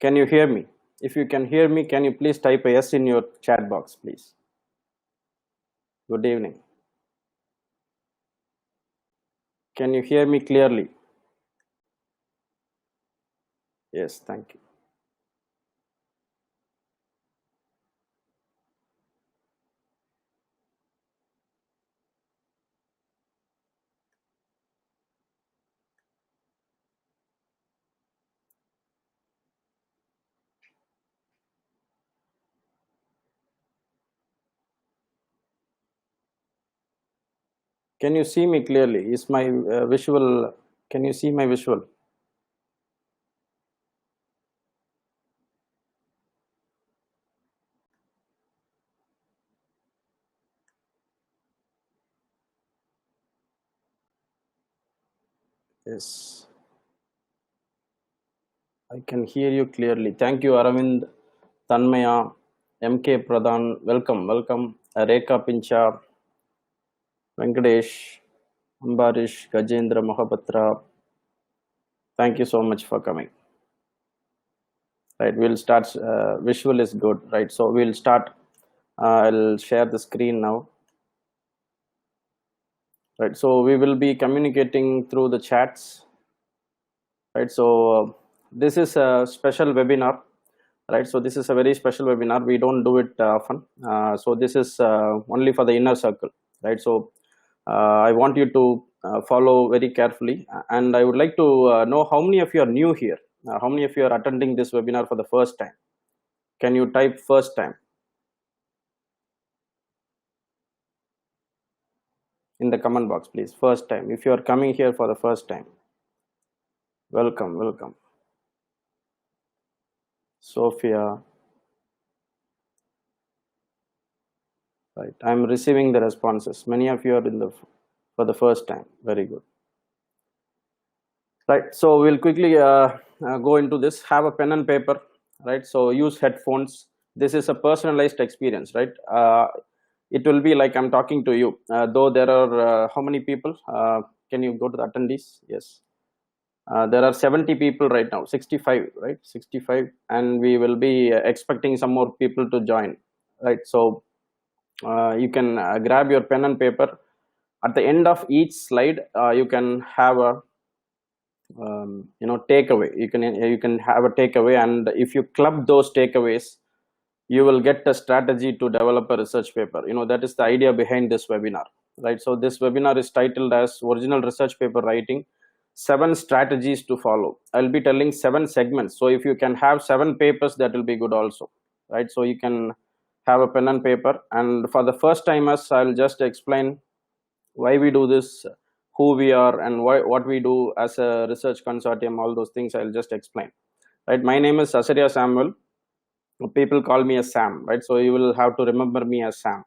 Can you hear me? If you can hear me, can you please type a yes in your chat box, please? Good evening. Can you hear me clearly? Yes, thank you. Can you see me clearly? Is my visual, can you see my visual? Yes, I can hear you clearly. Thank you, Aravind, Tanmaya, MK Pradhan. Welcome, welcome. Rekha Pincha, Venkatesh, Ambarish, Gajendra Mahapatra. Thank you so much for coming. Right, we'll start. Visual is good, right? So we'll start. I'll share the screen now. Right, so we will be communicating through the chats. Right, so this is a special webinar. Right, so this is a very special webinar. We don't do it often. So this is only for the inner circle. Right, so I want you to follow very carefully, and I would like to know how many of you are new here. How many of you are attending this webinar for the first time? Can you type first time in the comment box, please? First time. If you are coming here for the first time, welcome, welcome. Sophia. Right, I'm receiving the responses. Many of you are in the for the first time. Very good. Right, so we'll quickly go into this. Have a pen and paper. Right, so use headphones. This is a personalized experience. Right, it will be like I'm talking to you. Though there are how many people? Can you go to the attendees? Yes. There are 70 people right now, 65, right? 65, and we will be expecting some more people to join, right? So you can grab your pen and paper. At the end of each slide, you can have a takeaway. You can have a takeaway, and if you club those takeaways, you will get a strategy to develop a research paper. That is the idea behind this webinar, right? So this webinar is titled as Original Research Paper Writing, 7 strategies to follow. I'll be telling 7 segments. So if you can have 7 papers, that will be good also, right? So you can have a pen and paper. And for the first timers, I'll just explain why we do this, who we are, and what we do as a research consortium. All those things I'll just explain, right? My name is Asaria Samuel. People call me as Sam, right? So you will have to remember me as Sam.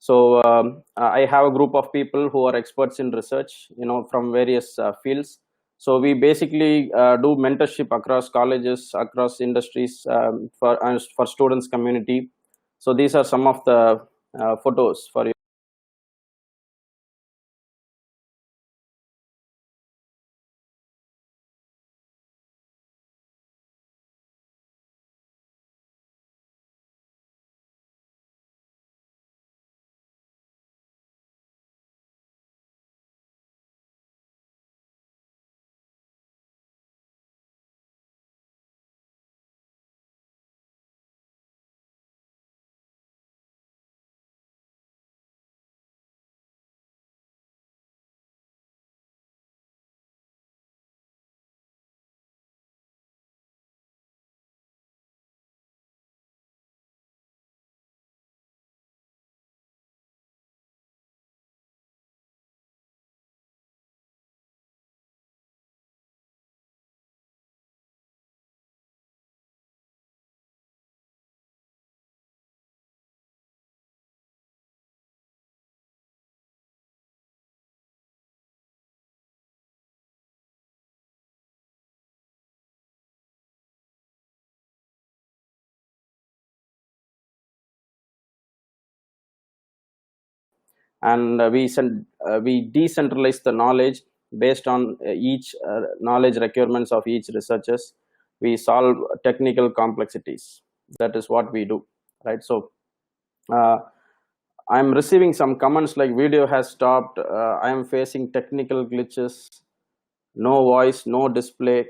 So I have a group of people who are experts in research, from various fields. So we basically do mentorship across colleges, across industries, for students community. So these are some of the photos for you. And we decentralize the knowledge based on each knowledge requirements of each researchers. we solve technical complexities. That is what we do, right? So I'm receiving some comments like video has stopped, I am facing technical glitches, no voice, no display.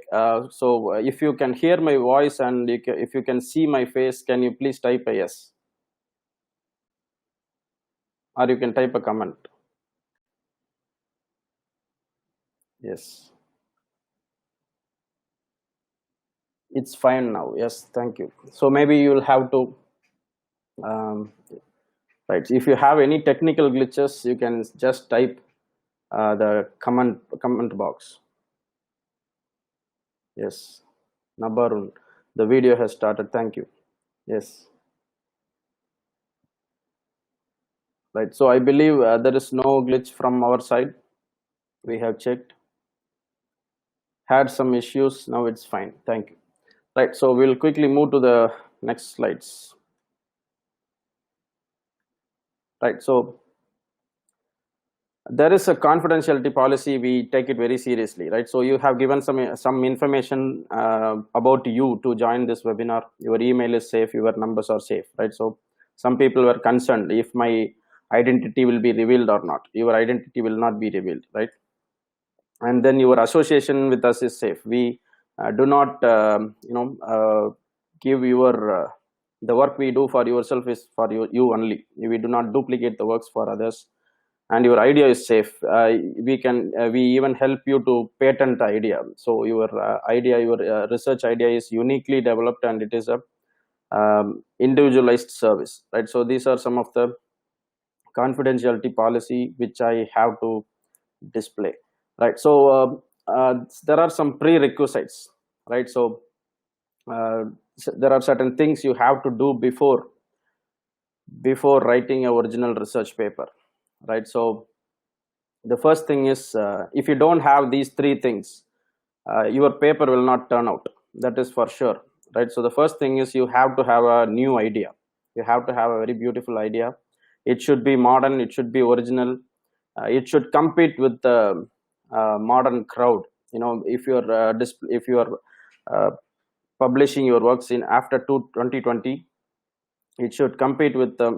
So if you can hear my voice and if you can see my face, can you please type a yes, or you can type a comment. Yes, it's fine now. Yes, thank you. So maybe you will have to um, right, if you have any technical glitches, you can just type the comment box. Yes, Nabarun, the video has started. Thank you. Yes, right. So I believe there is no glitch from our side. We have checked, had some issues. Now it's fine. Thank you. Right. So we'll quickly move to the next slides. Right. So there is a confidentiality policy. We take it very seriously, right? So you have given some information about you to join this webinar. Your email is safe, your numbers are safe, right? So some people were concerned if my identity will be revealed or not. Your identity will not be revealed, right? And then your association with us is safe. We do not give your the work we do for yourself is for you only. We do not duplicate the works for others, and your idea is safe. We even help you to patent the idea. So your idea, your research idea is uniquely developed, and it is a individualized service, right? So these are some of the confidentiality policy which I have to display, right? So there are some prerequisites, right? So there are certain things you have to do before writing a original research paper, right? So the first thing is, if you don't have these three things, your paper will not turn out. That is for sure, right? So the first thing is you have to have a new idea. You have to have a very beautiful idea. It should be modern, it should be original, it should compete with the modern crowd. If you're publishing your works in after 2020, it should compete with the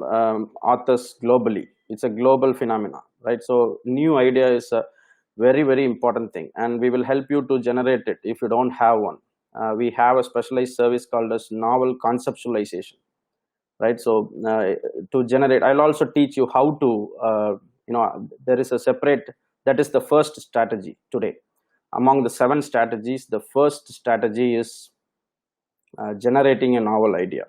authors globally. It's a global phenomena, right? So new idea is a very, very important thing, and we will help you to generate it if you don't have one. We have a specialized service called as novel conceptualization, right? So to generate, I'll also teach you how to there is a separate, that is the first strategy today. Among the 7 strategies, the first strategy is generating a novel idea,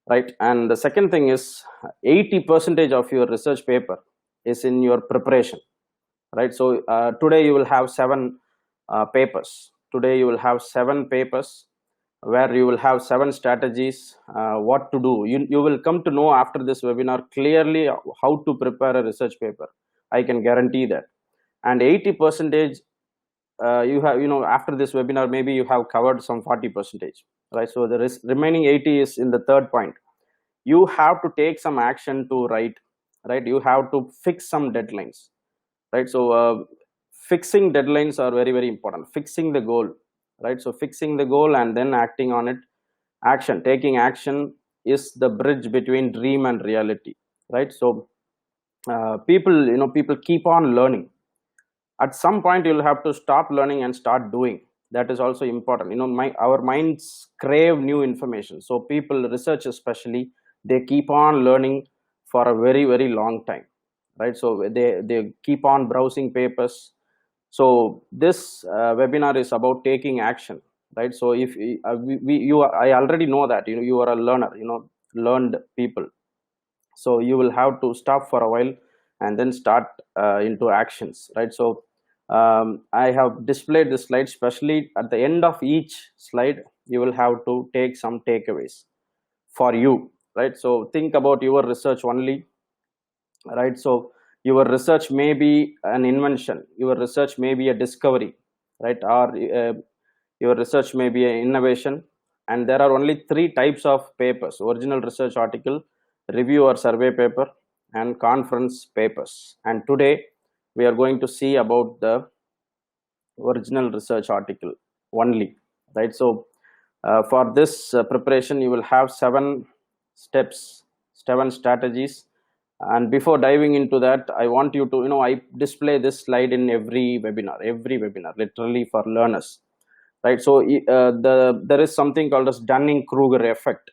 right? And the second thing is 80% of your research paper is in your preparation, right? So today you will have 7 papers. Today you will have 7 papers where you will have 7 strategies, what to do. You will come to know after this webinar clearly how to prepare a research paper. I can guarantee that. And 80% you have, after this webinar, maybe you have covered some 40%, right? So the remaining 80 is in the third point. You have to take some action to write, right? You have to fix some deadlines, right? So fixing deadlines are very, very important. Fixing the goal, right? So fixing the goal and then acting on it. Taking action is the bridge between dream and reality, right? So people keep on learning. At some point you'll have to stop learning and start doing. That is also important. Our minds crave new information. So people, research especially, they keep on learning for a very, very long time, right? So they keep on browsing papers. So this webinar is about taking action, right? So if I already know that you are a learner, learned people. So you will have to stop for a while and then start into actions, right? So I have displayed this slide, especially at the end of each slide you will have to take some takeaways for you, right? So think about your research only, right? So your research may be an invention, your research may be a discovery, right? Or your research may be an innovation. And there are only 3 types of papers: original research article, review or survey paper, and conference papers. And today we are going to see about the original research article only, right? So For this preparation, you will have 7 steps, 7 strategies. And before diving into that, I want you to, I display this slide in every webinar, literally for learners, right? So there is something called as Dunning-Kruger effect,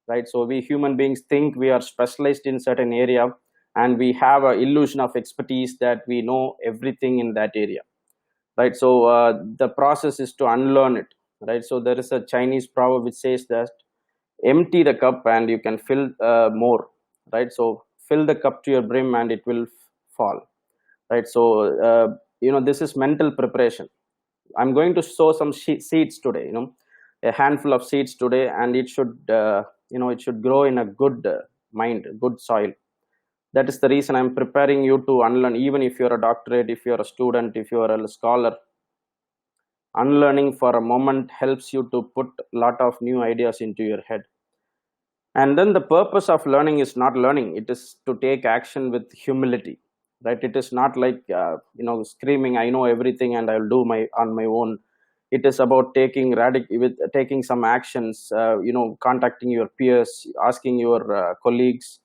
right? So we human beings think we are specialized in certain area, and we have an illusion of expertise that we know everything in that area, right? So the process is to unlearn it, right? So there is a Chinese proverb which says that empty the cup and you can fill more, right? So fill the cup to your brim and it will fall, right? So this is mental preparation. I'm going to sow some seeds today, a handful of seeds today, and it should it should grow in a good mind, good soil. That is the reason I'm preparing you to unlearn. Even if you're a doctorate, if you're a student, if you're a scholar, unlearning for a moment helps you to put a lot of new ideas into your head. And then the purpose of learning is not learning, it is to take action with humility, right? It is not like screaming I know everything and I'll do my on my own. It is about taking some actions, contacting your peers, asking your colleagues,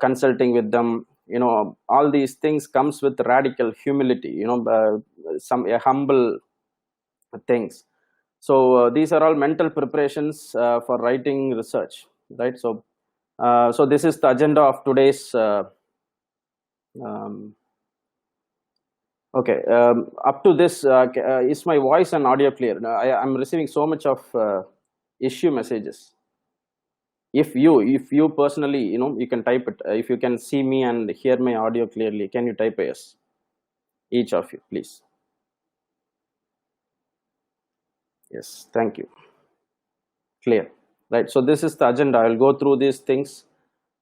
consulting with them. All these things comes with radical humility, some a humble things. So these are all mental preparations for writing research, right? So so this is the agenda of today's um, okay. Up to this, is my voice and audio clear? I'm receiving so much of issue messages. If you personally, you can type it. If you can see me and hear my audio clearly, can you type a yes, each of you, please? Yes, thank you. Clear, right? So this is the agenda. I will go through these things,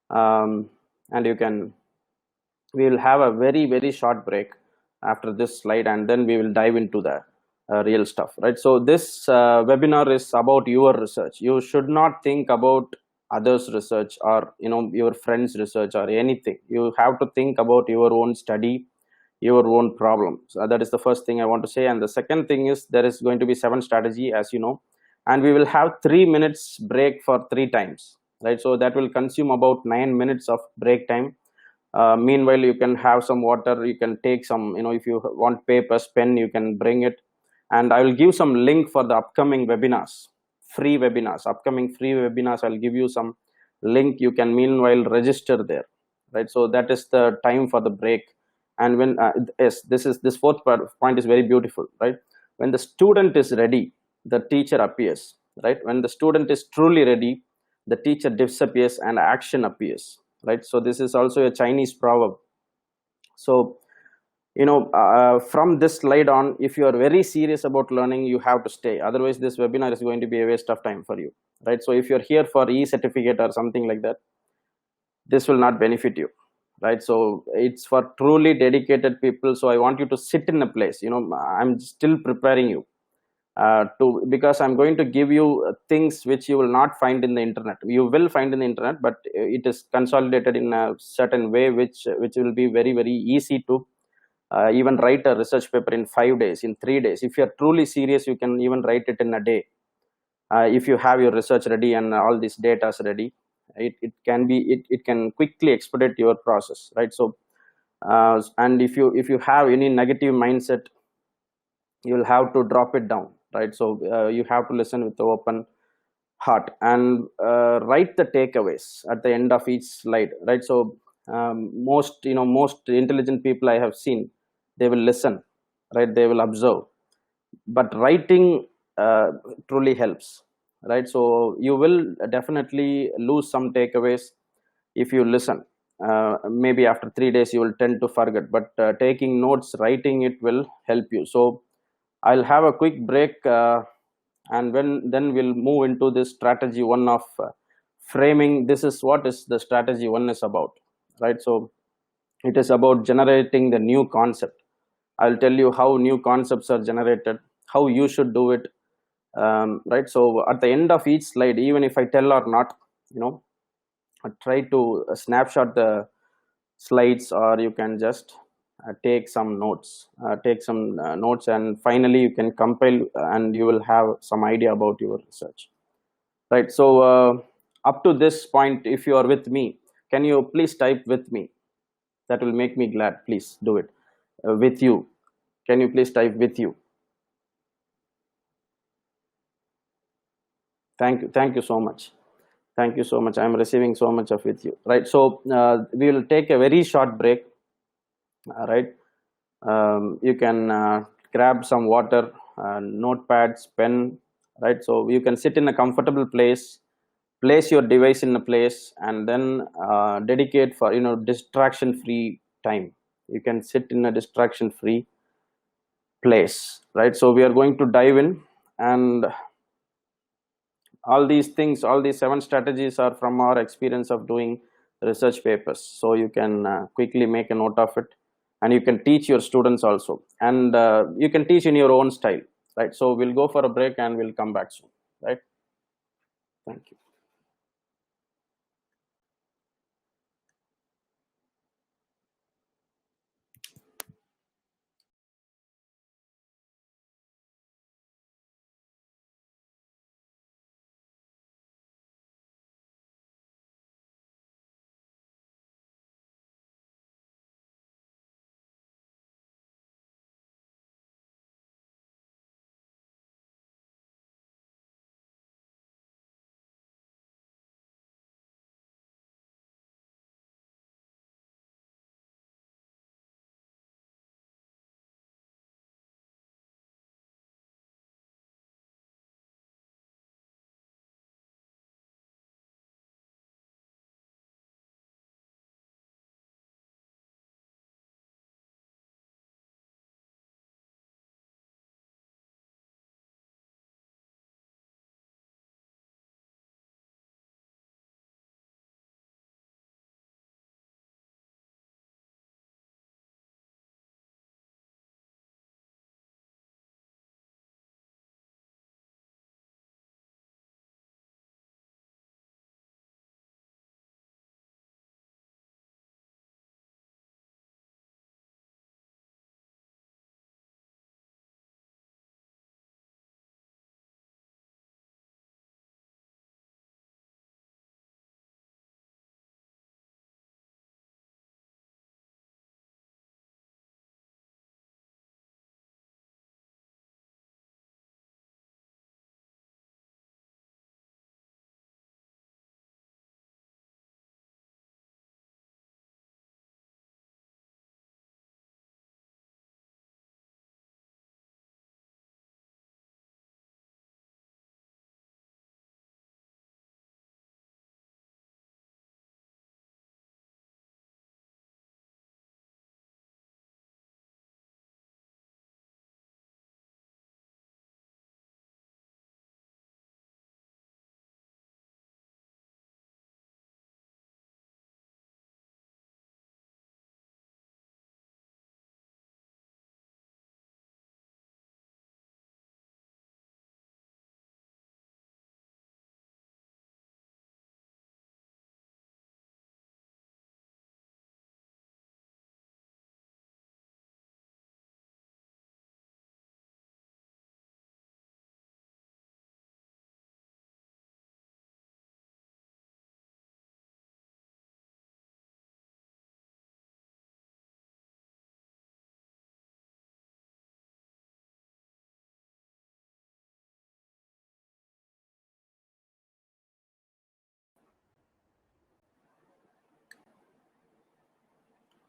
and we will have a very short break after this slide, and then we will dive into the real stuff, right? So this webinar is about your research. You should not think about others research or your friends research or anything. You have to think about your own study, your own problem. So that is the first thing I want to say. And the second thing is there is going to be 7 strategy, as you know, and we will have 3 minutes break for 3 times, right? So that will consume about 9 minutes of break time. Meanwhile, you can have some water, you can take some, if you want papers, pen, you can bring it. And I will give some link for the upcoming webinars, upcoming free webinars. I'll give you some link. You can meanwhile register there, right? So that is the time for the break. And when yes, this fourth point is very beautiful, right? When the student is ready, the teacher appears, right? When the student is truly ready, the teacher disappears and action appears, right? So this is also a Chinese proverb. So from this slide on, if you are very serious about learning, you have to stay. Otherwise this webinar is going to be a waste of time for you, right? So if you're here for e-certificate or something like that, this will not benefit you, right? So it's for truly dedicated people. So I want you to sit in a place, I'm still preparing you because I'm going to give you things which you will not find in the internet. You will find in the internet, but it is consolidated in a certain way which will be very easy to even write a research paper in 5 days, in 3 days. If you're truly serious, you can even write it in a day. If you have your research ready and all these data is ready, it can quickly expedite your process, right? So and if you have any negative mindset, you'll have to drop it down, right? So you have to listen with the open heart and write the takeaways at the end of each slide, right? So most intelligent people I have seen, they will listen, right? They will observe, but writing truly helps, right? So you will definitely lose some takeaways if you listen. Maybe after 3 days you will tend to forget, but taking notes, writing it will help you. So I'll have a quick break, and then we'll move into this strategy one of framing. This is what is the strategy one is about, right? So it is about generating the new concept. I'll tell you how new concepts are generated, how you should do it, right? So at the end of each slide, even if I tell or not, try to snapshot the slides, or you can just take some notes, and finally you can compile, and you will have some idea about your research, right? So up to this point, if you are with me, can you please type with me? That will make me glad. Please do it. With you, can you please type with you? Thank you so much. Thank you so much. I'm receiving so much of with you, right? So we will take a very short break, right? You can grab some water, notepads, pen, right? So you can sit in a comfortable place, place your device in a place, and then dedicate for, distraction free time. You can sit in a distraction free place, right? So we are going to dive in, and all these things, all these 7 strategies are from our experience of doing research papers. So you can quickly make a note of it, and you can teach your students also, and you can teach in your own style, right? So we'll go for a break and we'll come back soon, right? Thank you.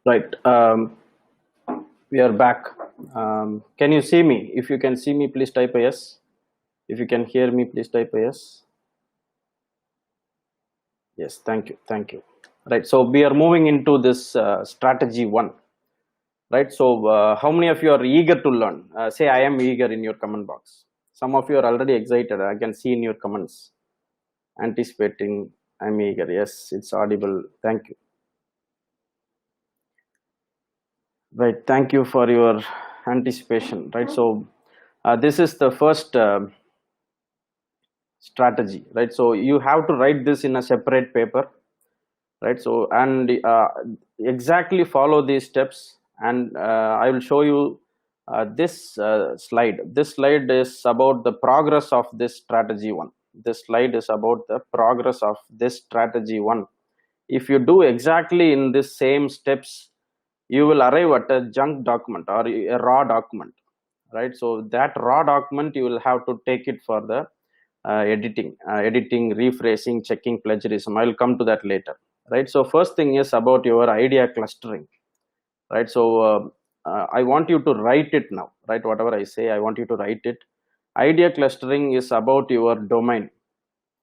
Right. We are back. Can you see me? If you can see me, please type a yes. If you can hear me, please type a yes. Yes, thank you. Thank you. Right. So we are moving into this strategy 1. Right. So how many of you are eager to learn? Say I am eager in your comment box. Some of you are already excited. I can see in your comments. Anticipating. I'm eager. Yes, it's audible. Thank you. Right. Thank you for your anticipation. Right. So this is the first strategy. Right. So you have to write this in a separate paper. Right. So and exactly follow these steps, and I will show you this slide. This slide is about the progress of this strategy one. This slide is about the progress of this strategy one. If you do exactly in this same steps, you will arrive at a junk document or a raw document, right? So that raw document, you will have to take it for the editing, rephrasing, checking plagiarism. I will come to that later, right? So first thing is about your idea clustering, right? So I want you to write it now, right? Whatever I say, I want you to write it. Idea clustering is about your domain,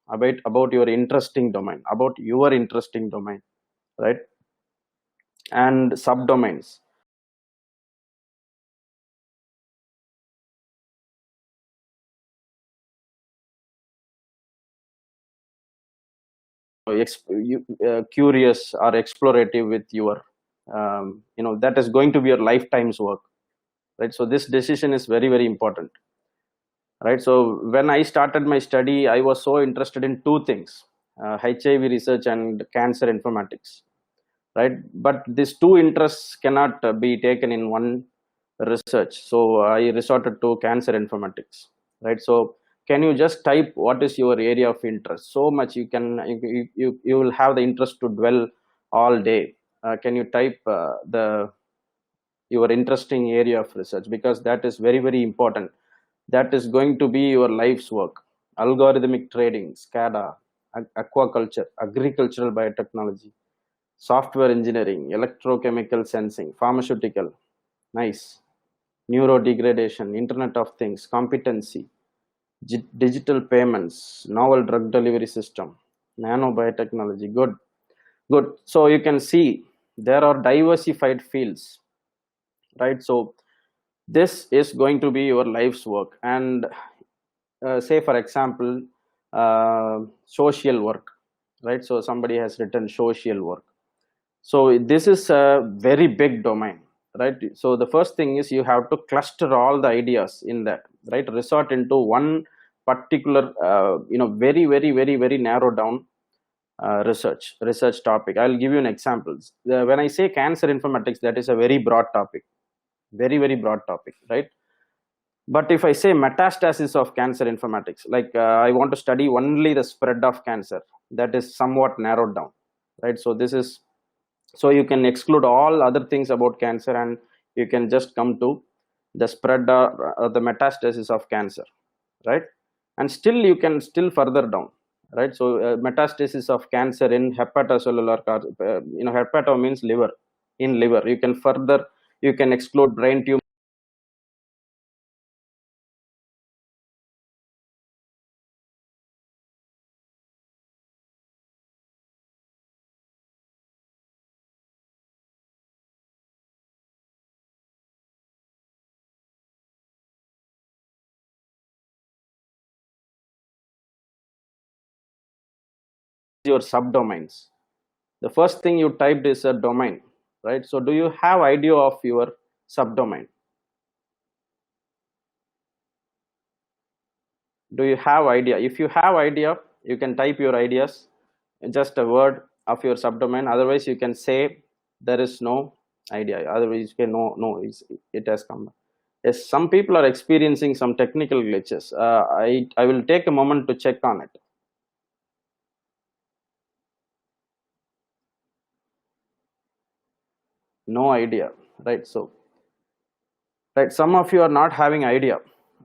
about your interesting domain, about your interesting domain, right? And subdomains. Curious or explorative with your that is going to be your lifetime's work, right? So this decision is very, very important, right? So when I started my study, I was so interested in two things: HIV research and cancer informatics, right? But these two interests cannot be taken in one research, so I resorted to cancer informatics, right? So can you just type what is your area of interest? So much you can, you will have the interest to dwell all day. Can you type the your interesting area of research, because that is very, very important. That is going to be your life's work. Algorithmic trading, SCADA, aquaculture, agricultural biotechnology, software engineering, electrochemical sensing, pharmaceutical, nice, neurodegradation, internet of things, competency, digital payments, novel drug delivery system, nanobiotechnology. Good, good. So you can see there are diversified fields, right? So this is going to be your life's work. And say for example, social work, right? So somebody has written social work. So this is a very big domain, right? So the first thing is you have to cluster all the ideas in that, right? Resort into one particular very, very, very, very narrow down research topic. I'll give you an example. When I say cancer informatics, that is a very broad topic, very, very broad topic, right? But if I say metastasis of cancer informatics, like I want to study only the spread of cancer, that is somewhat narrowed down, right? So this is, so you can exclude all other things about cancer, and you can just come to the spread or the metastasis of cancer, right? And still you can still further down, right? So metastasis of cancer in hepatocellular, hepato means liver, in liver. You can further, you can exclude brain tumor. Your subdomains. The first thing you typed is a domain, right? So do you have idea of your subdomain? Do you have idea? If you have idea, you can type your ideas, just a word of your subdomain. Otherwise you can say there is no idea. Otherwise you can no, it has come. Yes, some people are experiencing some technical glitches. I will take a moment to check on it. No idea, right? So right, some of you are not having idea,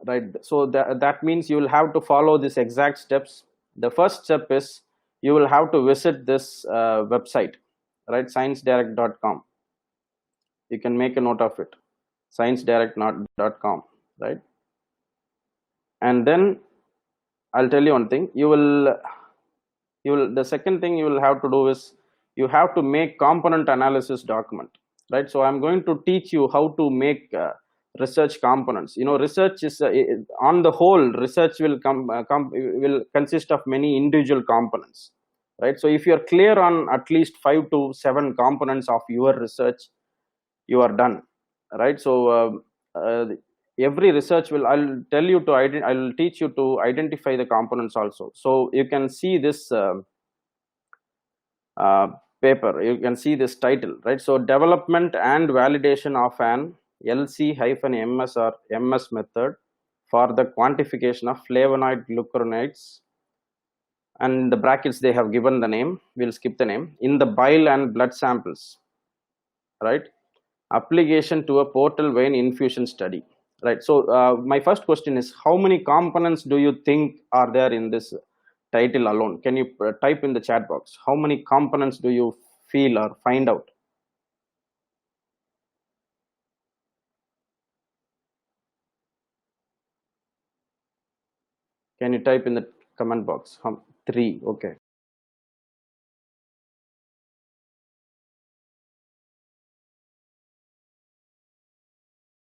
right? So that means you will have to follow these exact steps. The first step is you will have to visit this website, right? sciencedirect.com. You can make a note of it, sciencedirect.com, right? And then I'll tell you one thing. The second thing you will have to do is you have to make component analysis document, right? So I'm going to teach you how to make research components. Research is on the whole, research will will consist of many individual components, right? So if you're clear on at least 5 to 7 components of your research, you are done, right? So every research will, I'll teach you to identify the components also. So you can see this uh, paper, you can see this title, right? So development and validation of an LC-MS or MS method for the quantification of flavonoid glucuronides, and the brackets they have given the name, we'll skip the name, in the bile and blood samples, right? Application to a portal vein infusion study, right? So my first question is, how many components do you think are there in this title alone? Can you type in the chat box, how many components do you feel or find out? Can you type in the comment box? Three, okay.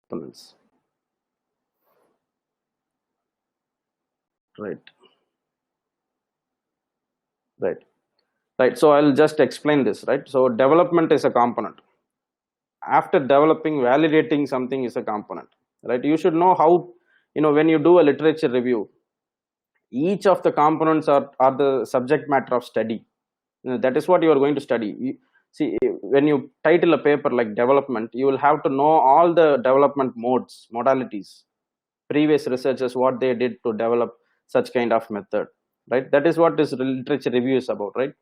Components, right, right, right. So I'll just explain this, right? So development is a component. After developing, validating something is a component, right? You should know how, when you do a literature review, each of the components are the subject matter of study. That is what you are going to study. See, when you title a paper like development, you will have to know all the development modes, modalities, previous researchers, what they did to develop such kind of method, right? That is what this literature review is about, right?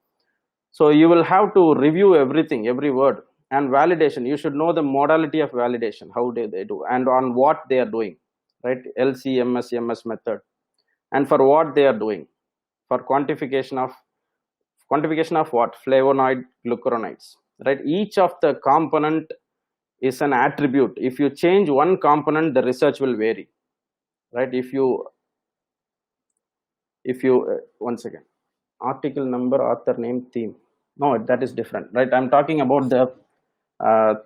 So you will have to review everything, every word. And validation, you should know the modality of validation, how do they do and on what they are doing, right? LC-MS method, and for what they are doing, for quantification of what? Flavonoid glucuronides, right? Each of the component is an attribute. If you change one component, the research will vary, right? If you once again, article number, author name, theme, no, that is different, right? I'm talking about the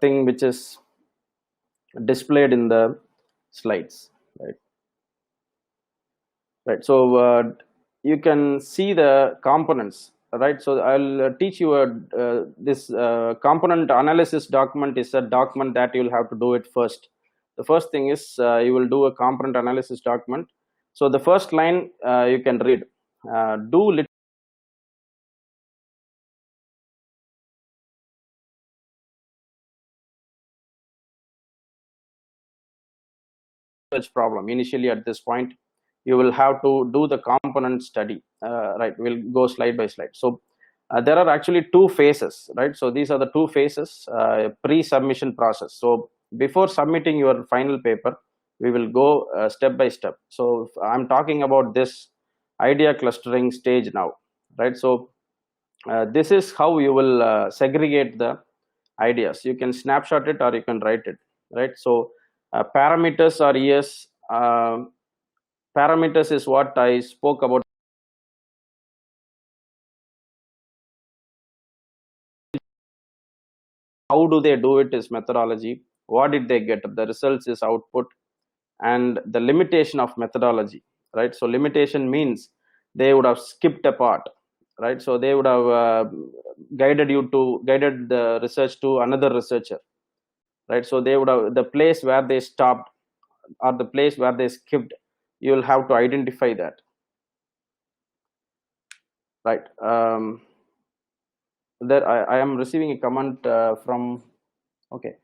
thing which is displayed in the slides, right? Right. So you can see the components, right? So I'll teach you this component analysis document is a document that you'll have to do it first. The first thing is you will do a component analysis document. So the first line you can read, do research problem. Initially at this point, you will have to do the component study, right? We'll go slide by slide. So there are actually two phases, right? So these are the two phases, pre-submission process. So before submitting your final paper, we will go step by step. So I'm talking about this idea clustering stage now, right? So this is how you will segregate the ideas. You can snapshot it or you can write it, right? So parameters are yes. Parameters is what I spoke about. How do they do it is methodology. What did they get? The results is output. And the limitation of methodology, right? So limitation means they would have skipped a part, right? So they would have guided the research to another researcher, right? So they would have, the place where they stopped or the place where they skipped, you will have to identify that, right? There I am receiving a comment from, okay,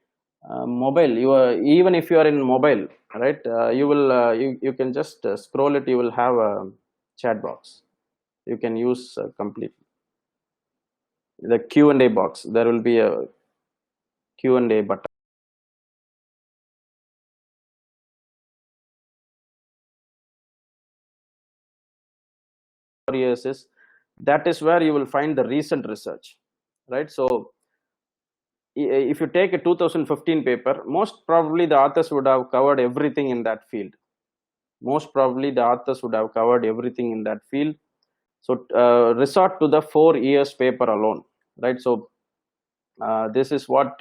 mobile. You are, even if you are in mobile, right? You will you can just scroll it. You will have a chat box. You can use completely the Q&A box. There will be a Q&A button. Years is, that is where you will find the recent research, right? So if you take a 2015 paper, most probably the authors would have covered everything in that field. Most probably the authors would have covered everything in that field. So resort to the 4 years paper alone, right? So this is what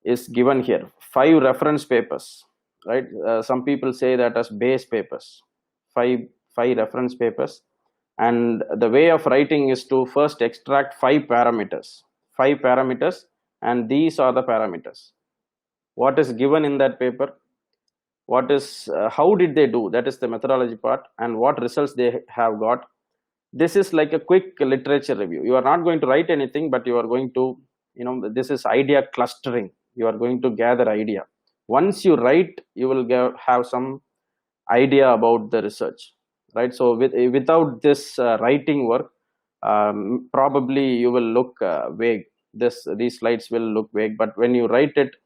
is given here. 5 reference papers, right? Some people say that as base papers. Five reference papers, and the way of writing is to first extract 5 parameters. 5 parameters, and these are the parameters. What is given in that paper? What is how did they do? That is the methodology part, and what results they have got, This is like a quick literature review. You are not going to write anything, but you are going to, this is idea clustering. You are going to gather idea. Once you write, you will have some idea about the research, right? So without this writing work, probably you will look vague. These slides will look vague, but when you write it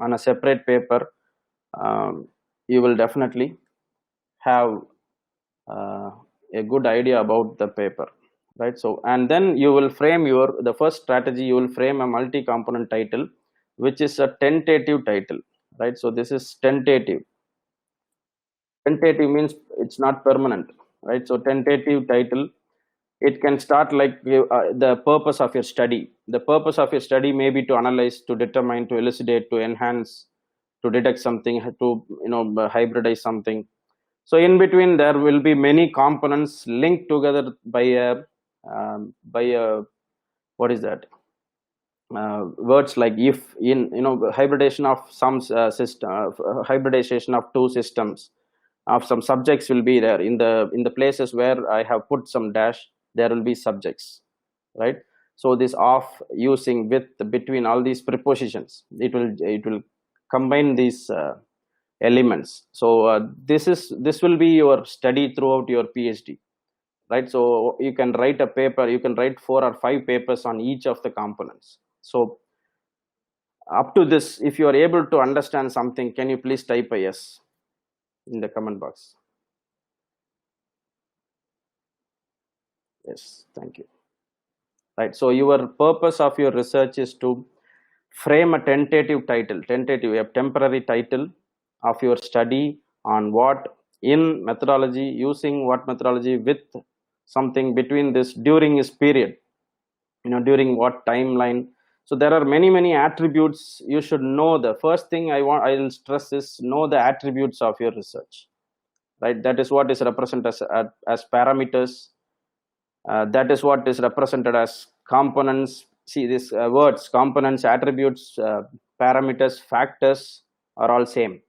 on a separate paper, you will definitely have uh, a good idea about the paper, right? So, and then you will frame the first strategy, you will frame a multi-component title, which is a tentative title, right? So this is tentative. Tentative means it's not permanent, right? So tentative title, it can start like the purpose of your study. The purpose of your study may be to analyze, to determine, to elucidate, to enhance, to detect something, to hybridize something. So in between there will be many components linked together by a what is that, words like if, in, hybridization of some system, hybridization of two systems, of some subjects will be there in the places where I have put some dash. There will be subjects, right? So this of, using, with, between, all these prepositions, it will combine these elements. So this will be your study throughout your PhD, right? So you can write a paper, you can write 4 or 5 papers on each of the components. So up to this, if you are able to understand something, can you please type a yes in the comment box? Yes, thank you. Right, so your purpose of your research is to frame a tentative title, a temporary title of your study on what, in methodology, using what methodology, with something between this, during this period, during what timeline. So there are many attributes you should know. The first thing I will stress is know the attributes of your research, right? That is what is represented as parameters. That is what is represented as components. See, these words, components, attributes, parameters, factors, are all same,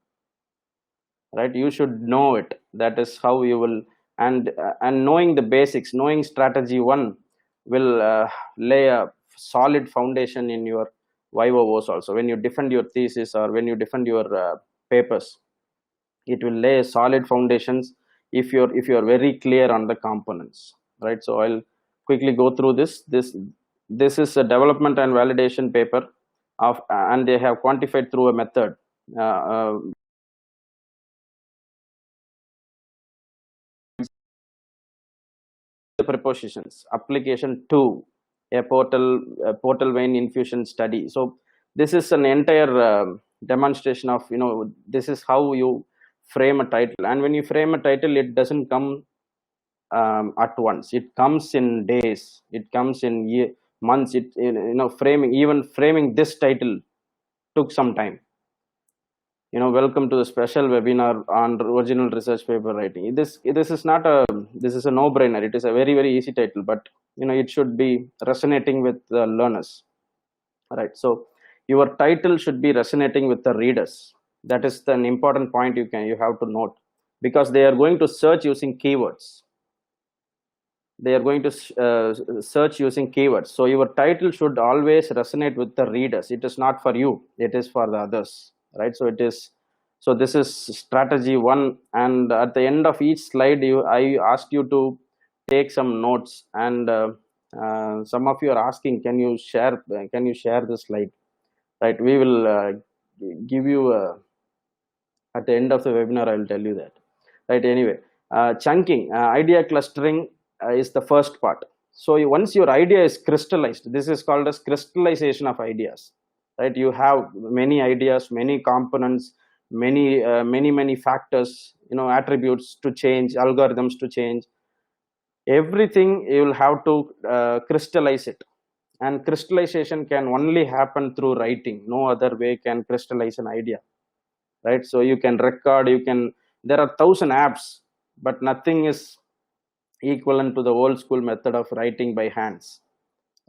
right? You should know it. That is how you will, and knowing the basics, knowing strategy 1 will lay a solid foundation in your vivos also. When you defend your thesis, or when you defend your papers, it will lay solid foundations if you're very clear on the components, right? So I'll quickly go through this is a development and validation paper of, and they have quantified through a method, the prepositions, application 2, a portal vein infusion study. So this is an entire demonstration of, this is how you frame a title. And when you frame a title, it doesn't come at once. It comes in days, it comes in months. Framing, even framing this title took some time. Welcome to the special webinar on original research paper writing. This is not a, this is a no-brainer. It is a very easy title, but it should be resonating with the learners, right? So your title should be resonating with the readers. That is an important point you have to note, because they are going to search using keywords. They are going to search using keywords. So your title should always resonate with the readers. It is not for you, it is for the others, right? So this is strategy 1. And at the end of each slide, I asked you to take some notes. And some of you are asking, can you share the slide, right? We will give you at the end of the webinar, I will tell you that, right? Anyway, chunking, idea clustering is the first part. So once your idea is crystallized, this is called as crystallization of ideas, right? You have many ideas, many components, many factors, attributes to change, algorithms to change, everything. You will have to crystallize it. And crystallization can only happen through writing. No other way can crystallize an idea, right? So you can record, there are 1,000 apps, but nothing is equivalent to the old school method of writing by hands,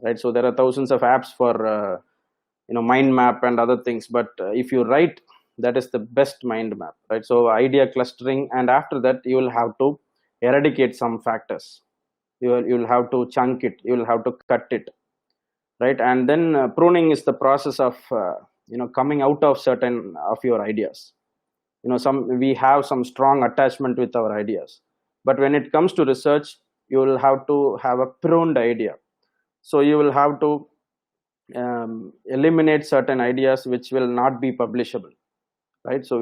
right? So there are thousands of apps for mind map and other things, but if you write, that is the best mind map, right? So idea clustering, and after that you will have to eradicate some factors, You'll have to chunk it, you'll have to cut it, right? And then pruning is the process of coming out of certain of your ideas. We have some strong attachment with our ideas, but when it comes to research, you will have to have a pruned idea. So you will have to eliminate certain ideas which will not be publishable, right? So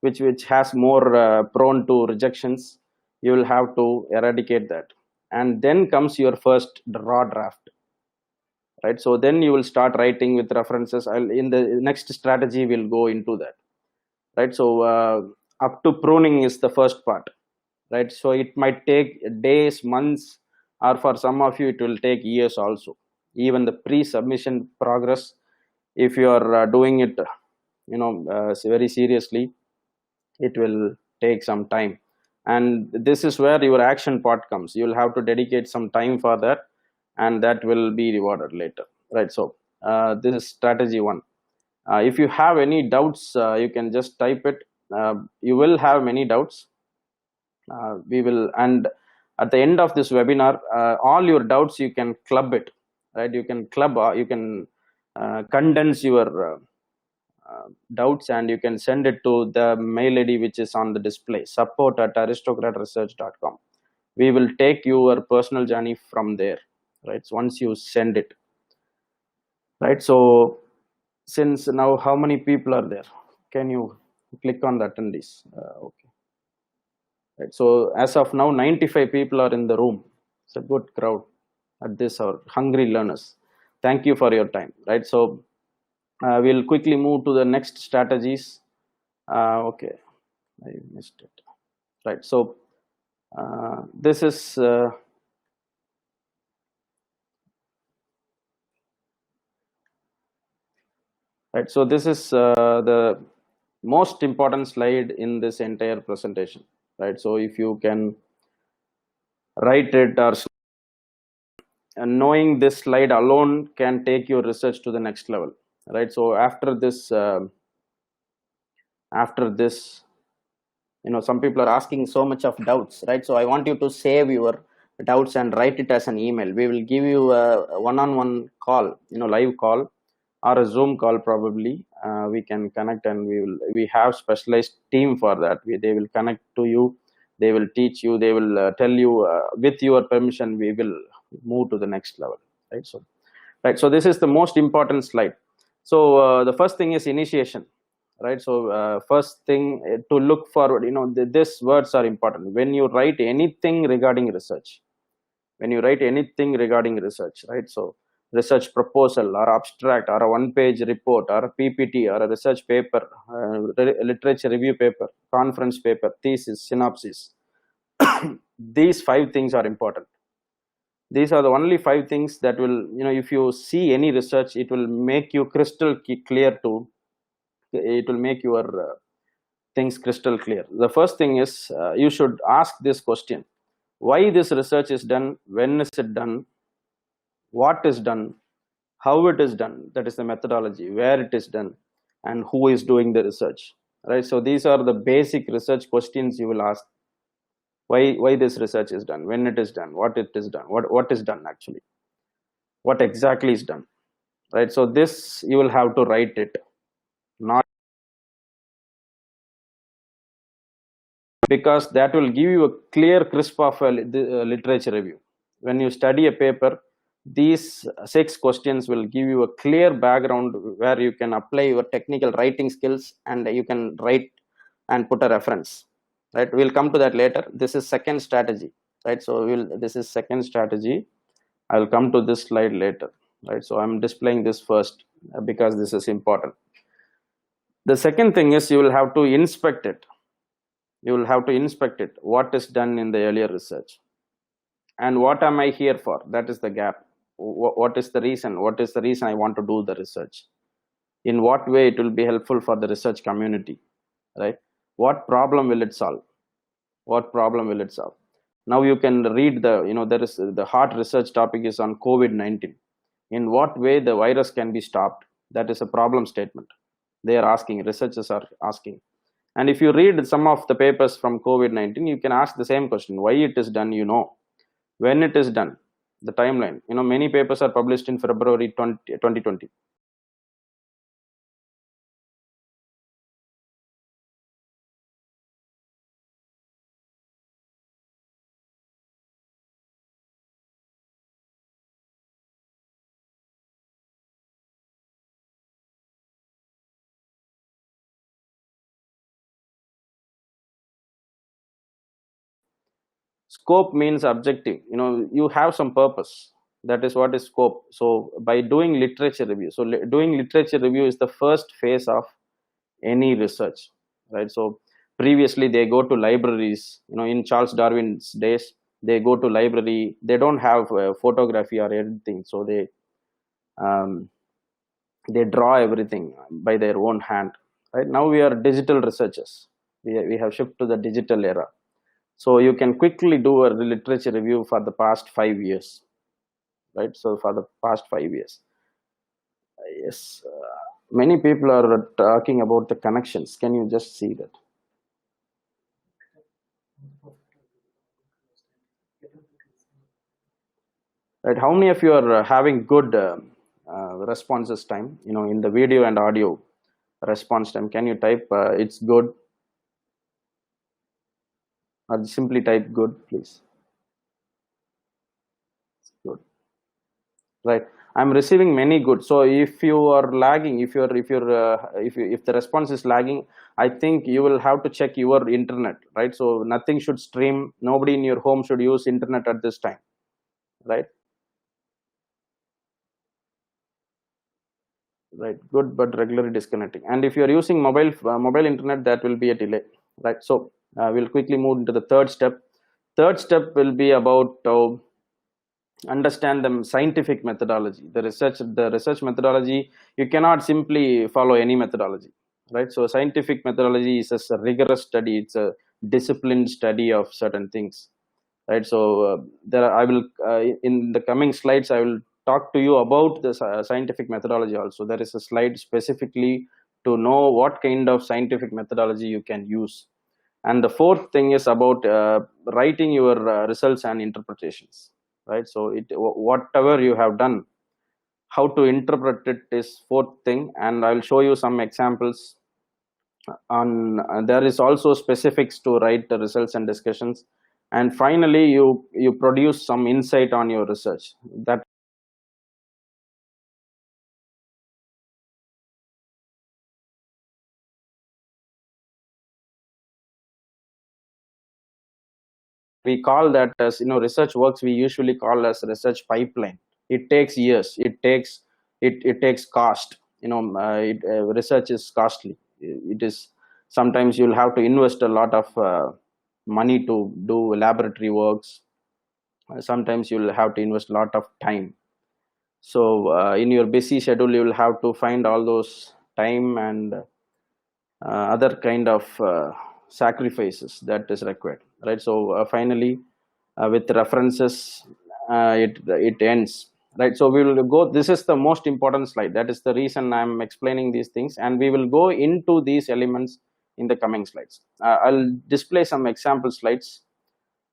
which has more prone to rejections. You will have to eradicate that, and then comes your first raw draft, right? So then you will start writing with references. In the next strategy we'll go into that, right? So up to pruning is the first part, right? So it might take days, months, or for some of you it will take years also. Even the pre-submission progress, if you are doing it very seriously, it will take some time. And this is where your action part comes. You will have to dedicate some time for that, and that will be rewarded later, right? So this is strategy one. If you have any doubts, you can just type it. You will have many doubts. We will, and at the end of this webinar, all your doubts you can club it, right? You can club, you can condense your doubts, and you can send it to the mail ID which is on the display, support@aristocratresearch.com. We will take your personal journey from there, right? So once you send it, right? So since now, how many people are there? Can you click on the attendees? Okay. Right. So as of now, 95 people are in the room. It's a good crowd at this hour. Hungry learners. Thank you for your time. Right. So we'll quickly move to the next strategies. Okay, I missed it. Right. So this is right. So this is the most important slide in this entire presentation. Right. So if you can write it, or and knowing this slide alone can take your research to the next level, right? So after this some people are asking so much of doubts, right? So I want you to save your doubts and write it as an email. We will give you a one-on-one call, live call, or a Zoom call probably. We can connect, and we have specialized team for that. They will connect to you, they will teach you, they will tell you, with your permission we will move to the next level, right? So this is the most important slide. So the first thing is initiation, right? So first thing to look forward, these words are important when you write anything regarding research. Right? So research proposal, or abstract, or a one-page report, or a PPT, or a research paper, literature review paper, conference paper, thesis, synopsis. These 5 things are important. These are the only 5 things that will, if you see any research, it will make you crystal clear it will make your things crystal clear. The first thing is you should ask this question: why this research is done, when is it done, what is done, how it is done, that is the methodology, where it is done, and who is doing the research, right? So these are the basic research questions you will ask. Why this research is done, when it is done, what it is done, what is done actually, what exactly is done, right? So this you will have to write it, not because that will give you a clear crisp of a literature review. When you study a paper, these 6 questions will give you a clear background where you can apply your technical writing skills, and you can write and put a reference, right? We'll come to that later. This is second strategy, right? So this is second strategy. I will come to this slide later, right? So I'm displaying this first because this is important. The second thing is you will have to inspect it. What is done in the earlier research, and what am I here for? That is the gap. What is the reason I want to do the research? In what way it will be helpful for the research community, right? What problem will it solve? Now you can read there is the hot research topic is on COVID-19. In what way the virus can be stopped? That is a problem statement. They are asking, researchers are asking. And if you read some of the papers from COVID-19, you can ask the same question: why it is done, when it is done, the timeline. Many papers are published in February 2020. Scope means objective. You have some purpose. That is what is scope. So by doing literature review, so doing literature review is the first phase of any research, right? So previously they go to libraries. In Charles Darwin's days, they go to library. They don't have photography or anything, so um, they draw everything by their own hand. Right now we are digital researchers. We have shifted to the digital era. So you can quickly do a literature review for the past 5 years, right? So for the past 5 years, yes. Many people are talking about the connections. Can you just see that? Right? How many of you are having good responses time? In the video and audio response time. Can you type it's good, or simply type good, please? Good. Right. I'm receiving many good. So if you are lagging, if the response is lagging, I think you will have to check your internet, right? So nothing should stream. Nobody in your home should use internet at this time, right? Right. Good, but regularly disconnecting. And if you are using mobile internet, that will be a delay, right? So we'll quickly move into the third step. Third step will be about understand the scientific methodology. The research methodology, you cannot simply follow any methodology, right? So scientific methodology is a rigorous study. It's a disciplined study of certain things, right? So I will in the coming slides, I will talk to you about the scientific methodology. Also, there is a slide specifically to know what kind of scientific methodology you can use. And the fourth thing is about writing your results and interpretations, right? So whatever you have done, how to interpret it is fourth thing. And I'll show you some examples on there is also specifics to write the results and discussions. And finally, you produce some insight on your research. That we call that as, research works we usually call as research pipeline. It takes years. It takes cost. Research is costly. It is, sometimes you'll have to invest a lot of money to do laboratory works. Sometimes you'll have to invest a lot of time. So in your busy schedule, you will have to find all those time and other kind of sacrifices that is required, right? So finally, with references, it ends, right? So we will go, this is the most important slide. That is the reason I'm explaining these things, and we will go into these elements in the coming slides. I'll display some example slides.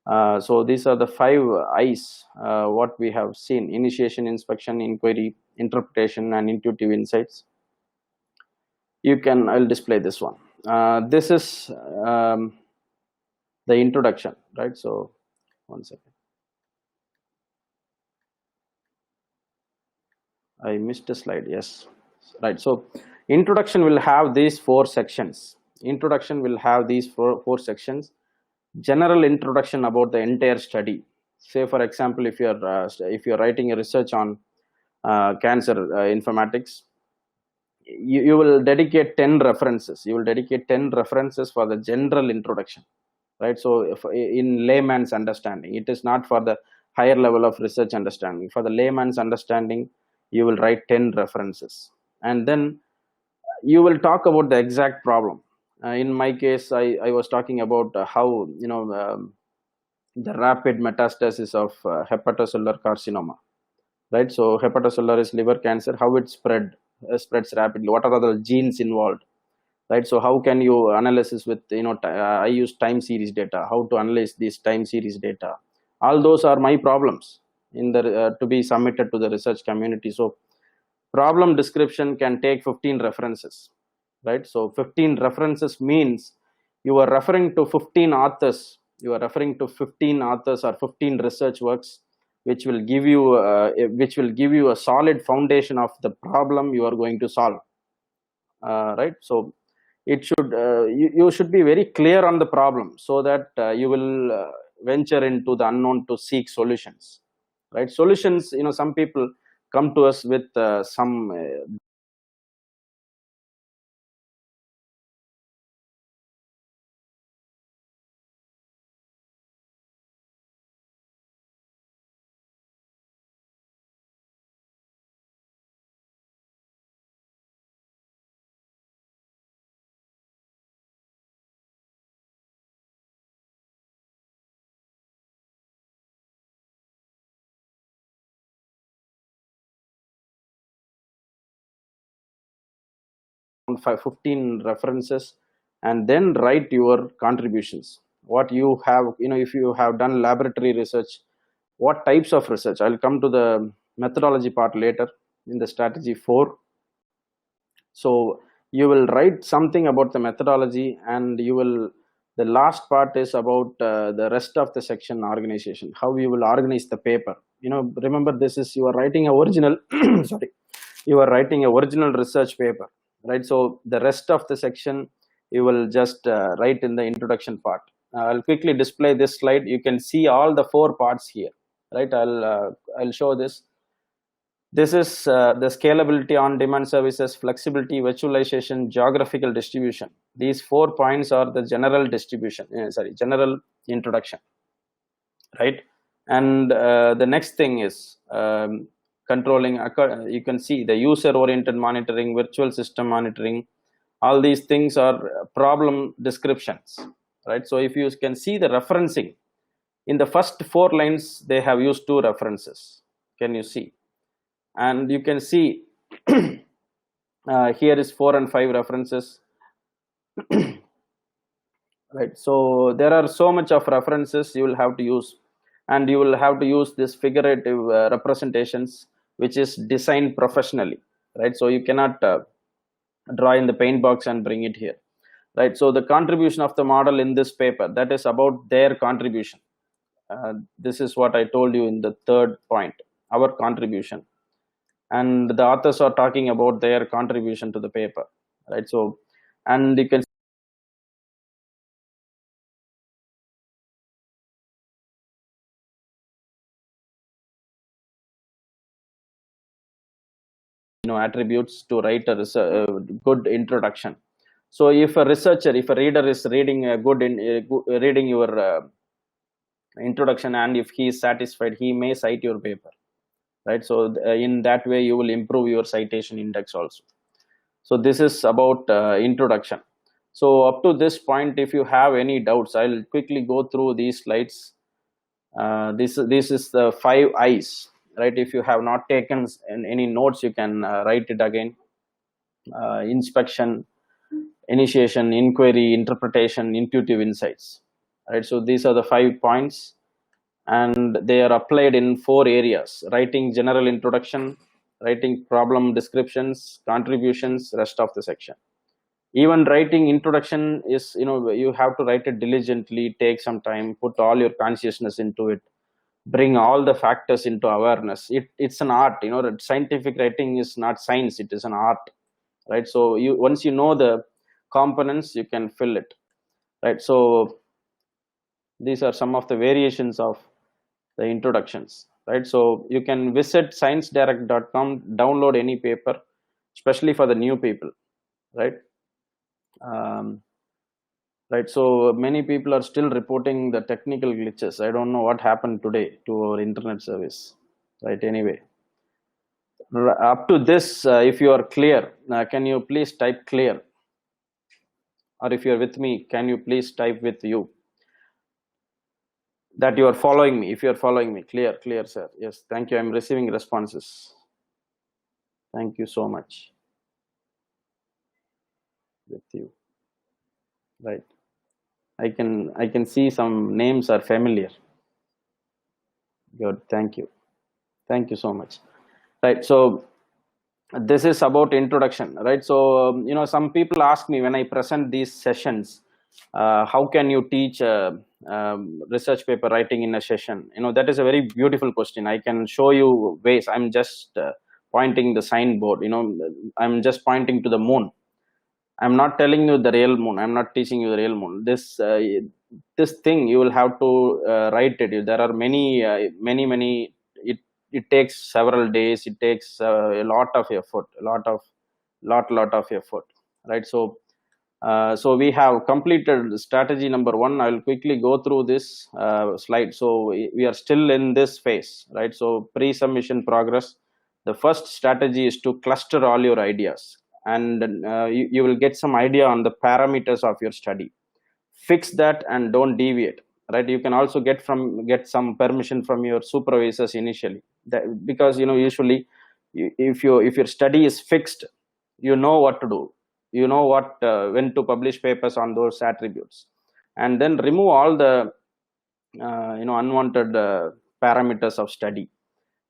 So these are the 5 I's, what we have seen: initiation, inspection, inquiry, interpretation, and intuitive insights. I'll display this one. This is the introduction, right? So one second, I missed a slide. Yes, right. So introduction will have these 4 sections. Introduction will have these four sections. General introduction about the entire study. Say for example, if you're writing a research on cancer informatics, you will dedicate 10 references. You will dedicate 10 references for the general introduction, right? So in layman's understanding, it is not for the higher level of research understanding. For the layman's understanding, you will write 10 references, and then you will talk about the exact problem. In my case, I was talking about how the rapid metastasis of hepatocellular carcinoma, right? So hepatocellular is liver cancer. How it spreads rapidly. What are the genes involved, right? So how can you analysis with I use time series data. How to analyze this time series data? All those are my problems in the to be submitted to the research community. So problem description can take 15 references, right? So 15 references means you are referring to 15 authors, you are referring to 15 authors or 15 research works, which will give you a solid foundation of the problem you are going to solve, right? So it should you should be very clear on the problem, so that you will venture into the unknown to seek solutions, right? Solutions, some people come to us with some five, 15 references, and then write your contributions. What you have, if you have done laboratory research, what types of research. I'll come to the methodology part later in the strategy 4. So you will write something about the methodology, and the last part is about the rest of the section organization, how you will organize the paper. Remember, this is, you are writing a original sorry, you are writing a original research paper, right? So the rest of the section you will just write in the introduction part. I'll quickly display this slide. You can see all the 4 parts here, right? I'll show this. This is the scalability, on-demand services, flexibility, virtualization, geographical distribution. These 4 points are the general distribution, general introduction, right? And the next thing is controlling. You can see the user-oriented monitoring, virtual system monitoring. All these things are problem descriptions, right? So if you can see the referencing, in the first 4 lines, they have used 2 references. Can you see? And you can see here is 4 and 5 references, right? So there are so much of references you will have to use, and you will have to use this figurative representations, which is designed professionally, right? So you cannot draw in the paint box and bring it here, right? So the contribution of the model in this paper, that is about their contribution. This is what I told you in the 3rd point, our contribution. And the authors are talking about their contribution to the paper, right? So, and you can attributes to write a good introduction. So if a researcher, if a reader is reading reading your introduction, and if he is satisfied, he may cite your paper, right? So in that way you will improve your citation index also. So this is about introduction. So up to this point, if you have any doubts, I'll quickly go through these slides. This is the 5 I's, right? If you have not taken any notes, you can write it again. Inspection, initiation, inquiry, interpretation, intuitive insights, right? So these are the 5 points, and they are applied in 4 areas: writing general introduction, writing problem descriptions, contributions, rest of the section. Even writing introduction is, you have to write it diligently, take some time, put all your consciousness into it, bring all the factors into awareness. It's an art. Scientific writing is not science, it is an art, right? So once you know the components, you can fill it, right? So these are some of the variations of the introductions, right? So you can visit sciencedirect.com, download any paper, especially for the new people, right? Right, so many people are still reporting the technical glitches. I don't know what happened today to our internet service, right? Anyway, up to this, if you are clear, can you please type clear? Or if you're with me, can you please type with you that you are following me? If you are following me, clear, sir. Yes, thank you. I'm receiving responses. Thank you so much. With you, right? I can see some names are familiar. Good. Thank you so much. Right. So this is about introduction, right? So some people ask me when I present these sessions, how can you teach research paper writing in a session? That is a very beautiful question. I can show you ways. I'm just pointing the signboard. I'm just pointing to the moon. I'm not telling you the real moon. I'm not teaching you the real moon. This thing you will have to write it. There are many. It takes several days. It takes a lot of effort, lot of effort, right? So we have completed strategy number one. I will quickly go through this slide. So we are still in this phase, right? So pre-submission progress. The first strategy is to cluster all your ideas, and you will get some idea on the parameters of your study. Fix that and don't deviate, right? You can also get some permission from your supervisors initially, because usually, if your study is fixed, you know what to do. You know what when to publish papers on those attributes, and then remove all the unwanted parameters of study,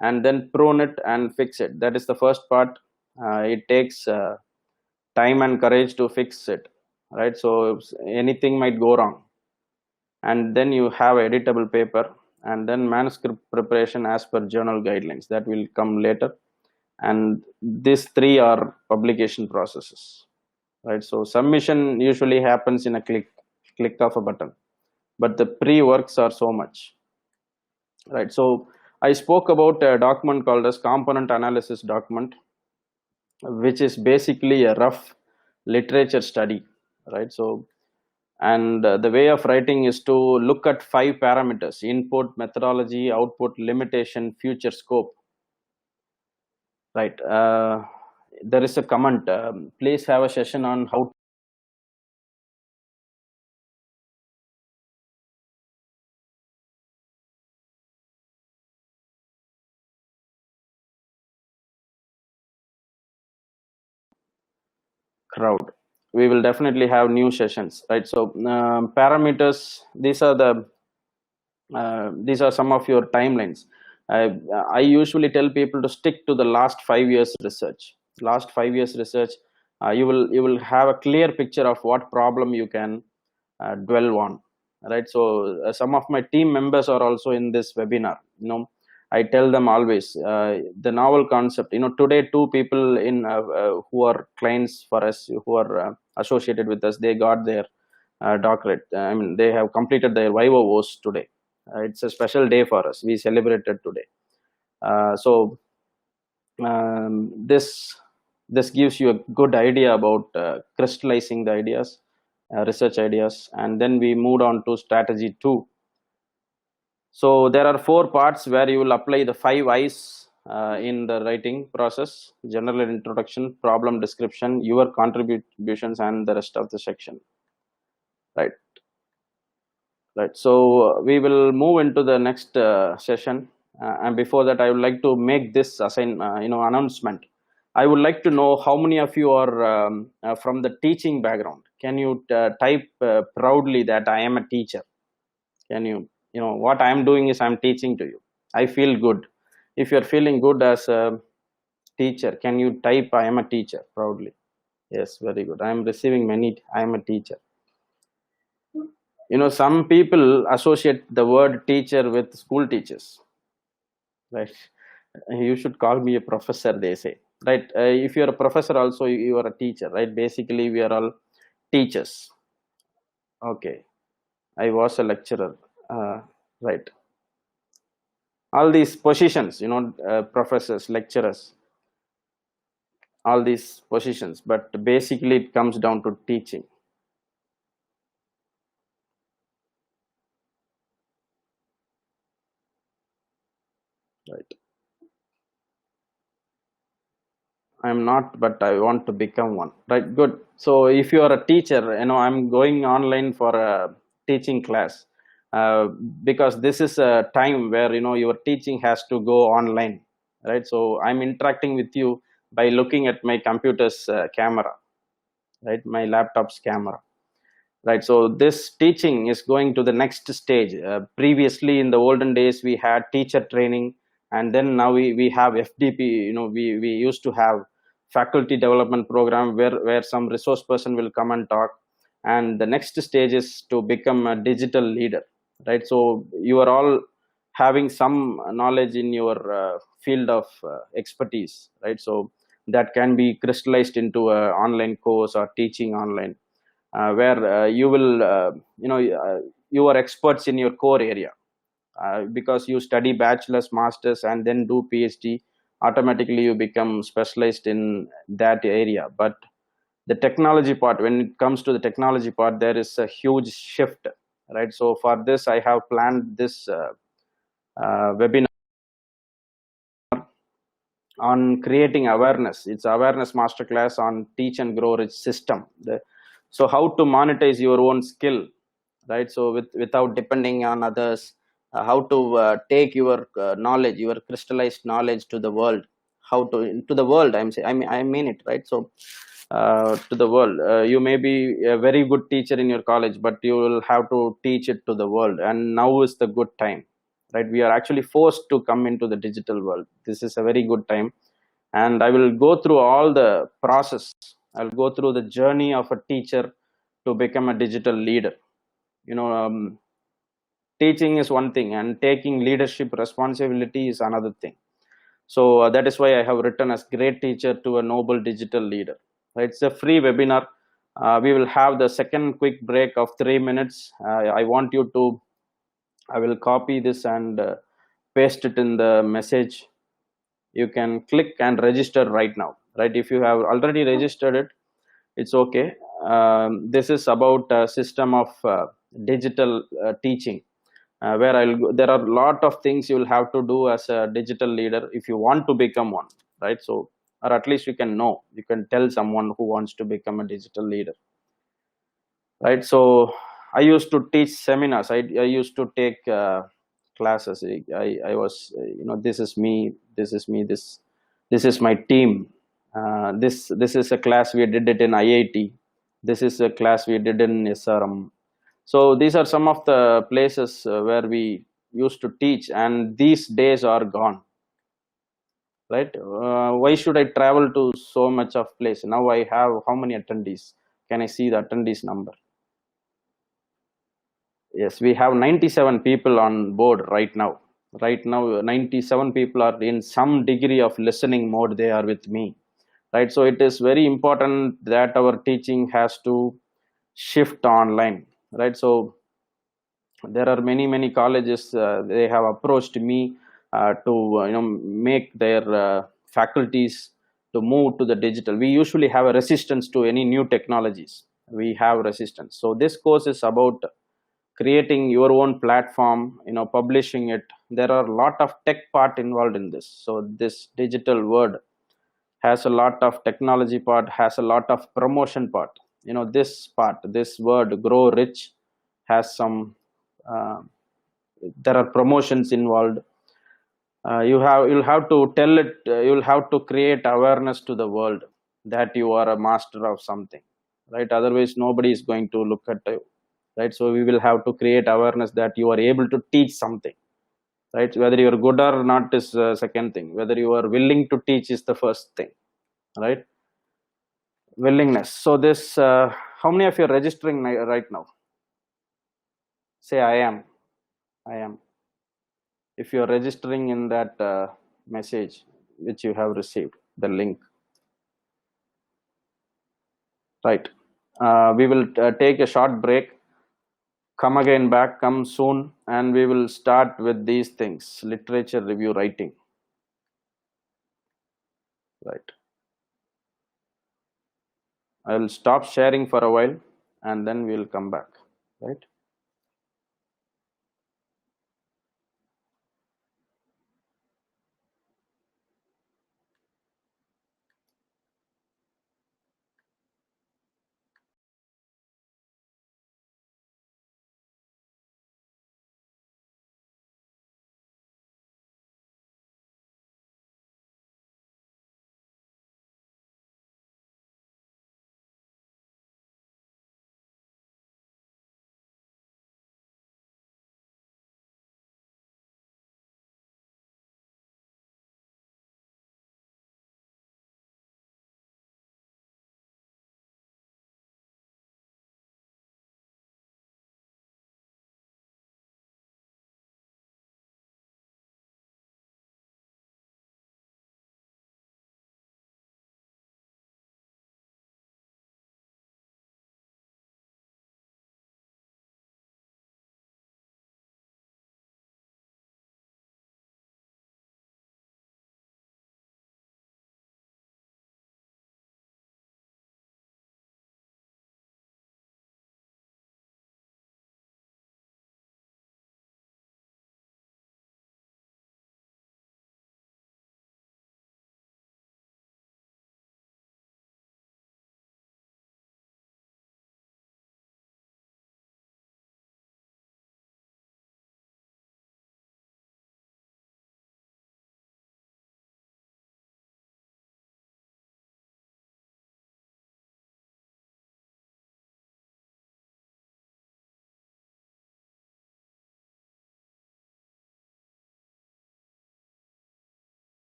and then prune it and fix it. That is the first part. It takes time and courage to fix it, right? So anything might go wrong, and then you have editable paper, and then manuscript preparation as per journal guidelines. That will come later. And these three are publication processes, right? So submission usually happens in a click of a button, but the pre-works are so much, right? So I spoke about a document called as component analysis document, which is basically a rough literature study, right? So, and the way of writing is to look at 5 parameters: input, methodology, output, limitation, future scope, right? There is a comment. Please have a session on how. Crowd. We will definitely have new sessions, right? So parameters. These are some of your timelines. I usually tell people to stick to the last 5 years research. Last 5 years research, you will have a clear picture of what problem you can dwell on, right? So some of my team members are also in this webinar. I tell them always the novel concept. Today 2 people who are clients for us, who are associated with us, they got their doctorate. I mean, they have completed their viva voce today. It's a special day for us. We celebrated today. So this gives you a good idea about crystallizing the ideas, research ideas, and then we moved on to strategy 2. So there are 4 parts where you will apply the 5 I's in the writing process: general introduction, problem description, your contributions, and the rest of the section, right? Right. So we will move into the next session, and before that, I would like to make this announcement. I would like to know how many of you are from the teaching background. Can you type proudly that I am a teacher? Can you what I am doing is I'm teaching to you. I feel good. If you're feeling good as a teacher, can you type I am a teacher proudly? Yes, very good. I am receiving many. I am a teacher. Some people associate the word teacher with school teachers, right? You should call me a professor, they say, right? If you're a professor also, you are a teacher, right? Basically we are all teachers. Okay, I was a lecturer, right? All these positions, professors, lecturers, all these positions, but basically it comes down to teaching, right? I'm not, but I want to become one. Right, good. So if you are a teacher, I'm going online for a teaching class, uh, because this is a time where your teaching has to go online, right? So I'm interacting with you by looking at my computer's camera, right? My laptop's camera. right? So this teaching is going to the next stage. Previously in the olden days we had teacher training, and then now we have FDP. We used to have faculty development program where some resource person will come and talk, and the next stage is to become a digital leader, right? So you are all having some knowledge in your field of expertise, right? So that can be crystallized into a online course or teaching online, where you will you are experts in your core area, because you study bachelor's, masters, and then do PhD. Automatically you become specialized in that area. But the technology part, when it comes to the technology part, there is a huge shift, right? So for this I have planned this webinar on creating awareness. It's awareness masterclass on teach and grow rich system. So how to monetize your own skill, right? So without depending on others, how to take your knowledge, your crystallized knowledge to the world. How to the world, I'm saying, I mean it, right? So to the world, you may be a very good teacher in your college, but you will have to teach it to the world. And now is the good time, right? We are actually forced to come into the digital world. This is a very good time, and I will go through all the process. I'll go through the journey of a teacher to become a digital leader. you know um, Teaching is one thing, and taking leadership responsibility is another thing. So that is why I have written as great teacher to a noble digital leader, right? It's a free webinar. We will have the second quick break of 3 minutes. I want you to, I will copy this and paste it in the message. You can click and register right now, right? If you have already registered it, it's okay. This is about a system of digital teaching, where there are a lot of things you will have to do as a digital leader if you want to become one, right? So, or at least you can tell someone who wants to become a digital leader, right? So I used to teach seminars. I used to take classes. I was, this is me, this is my team. This is a class we did it in IIT. This is a class we did in SRM. So these are some of the places where we used to teach, and these days are gone, right? Why should I travel to so much of place? Now I have how many attendees? Can I see the attendees number? Yes, we have 97 people on board right now. Right now, 97 people are in some degree of listening mode. They are with me, right? So it is very important that our teaching has to shift online, right? So there are many colleges. They have approached me to make their faculties to move to the digital. We usually have a resistance to any new technologies. We have resistance. So this course is about creating your own platform, publishing it. There are a lot of tech part involved in this. So this digital world has a lot of technology part, has a lot of promotion part. This part, this word grow rich, has some uh, there are promotions involved. You'll have to tell it, you'll have to create awareness to the world that you are a master of something, right? Otherwise nobody is going to look at you, right? So we will have to create awareness that you are able to teach something, right? Whether you're good or not is second thing. Whether you are willing to teach is the first thing, right? Willingness. So this how many of you are registering right now? Say I am. If you are registering in that message which you have received, the link, right? We will take a short break, come again back, come soon, and we will start with these things: literature review writing, right? I will stop sharing for a while, and then we will come back, right?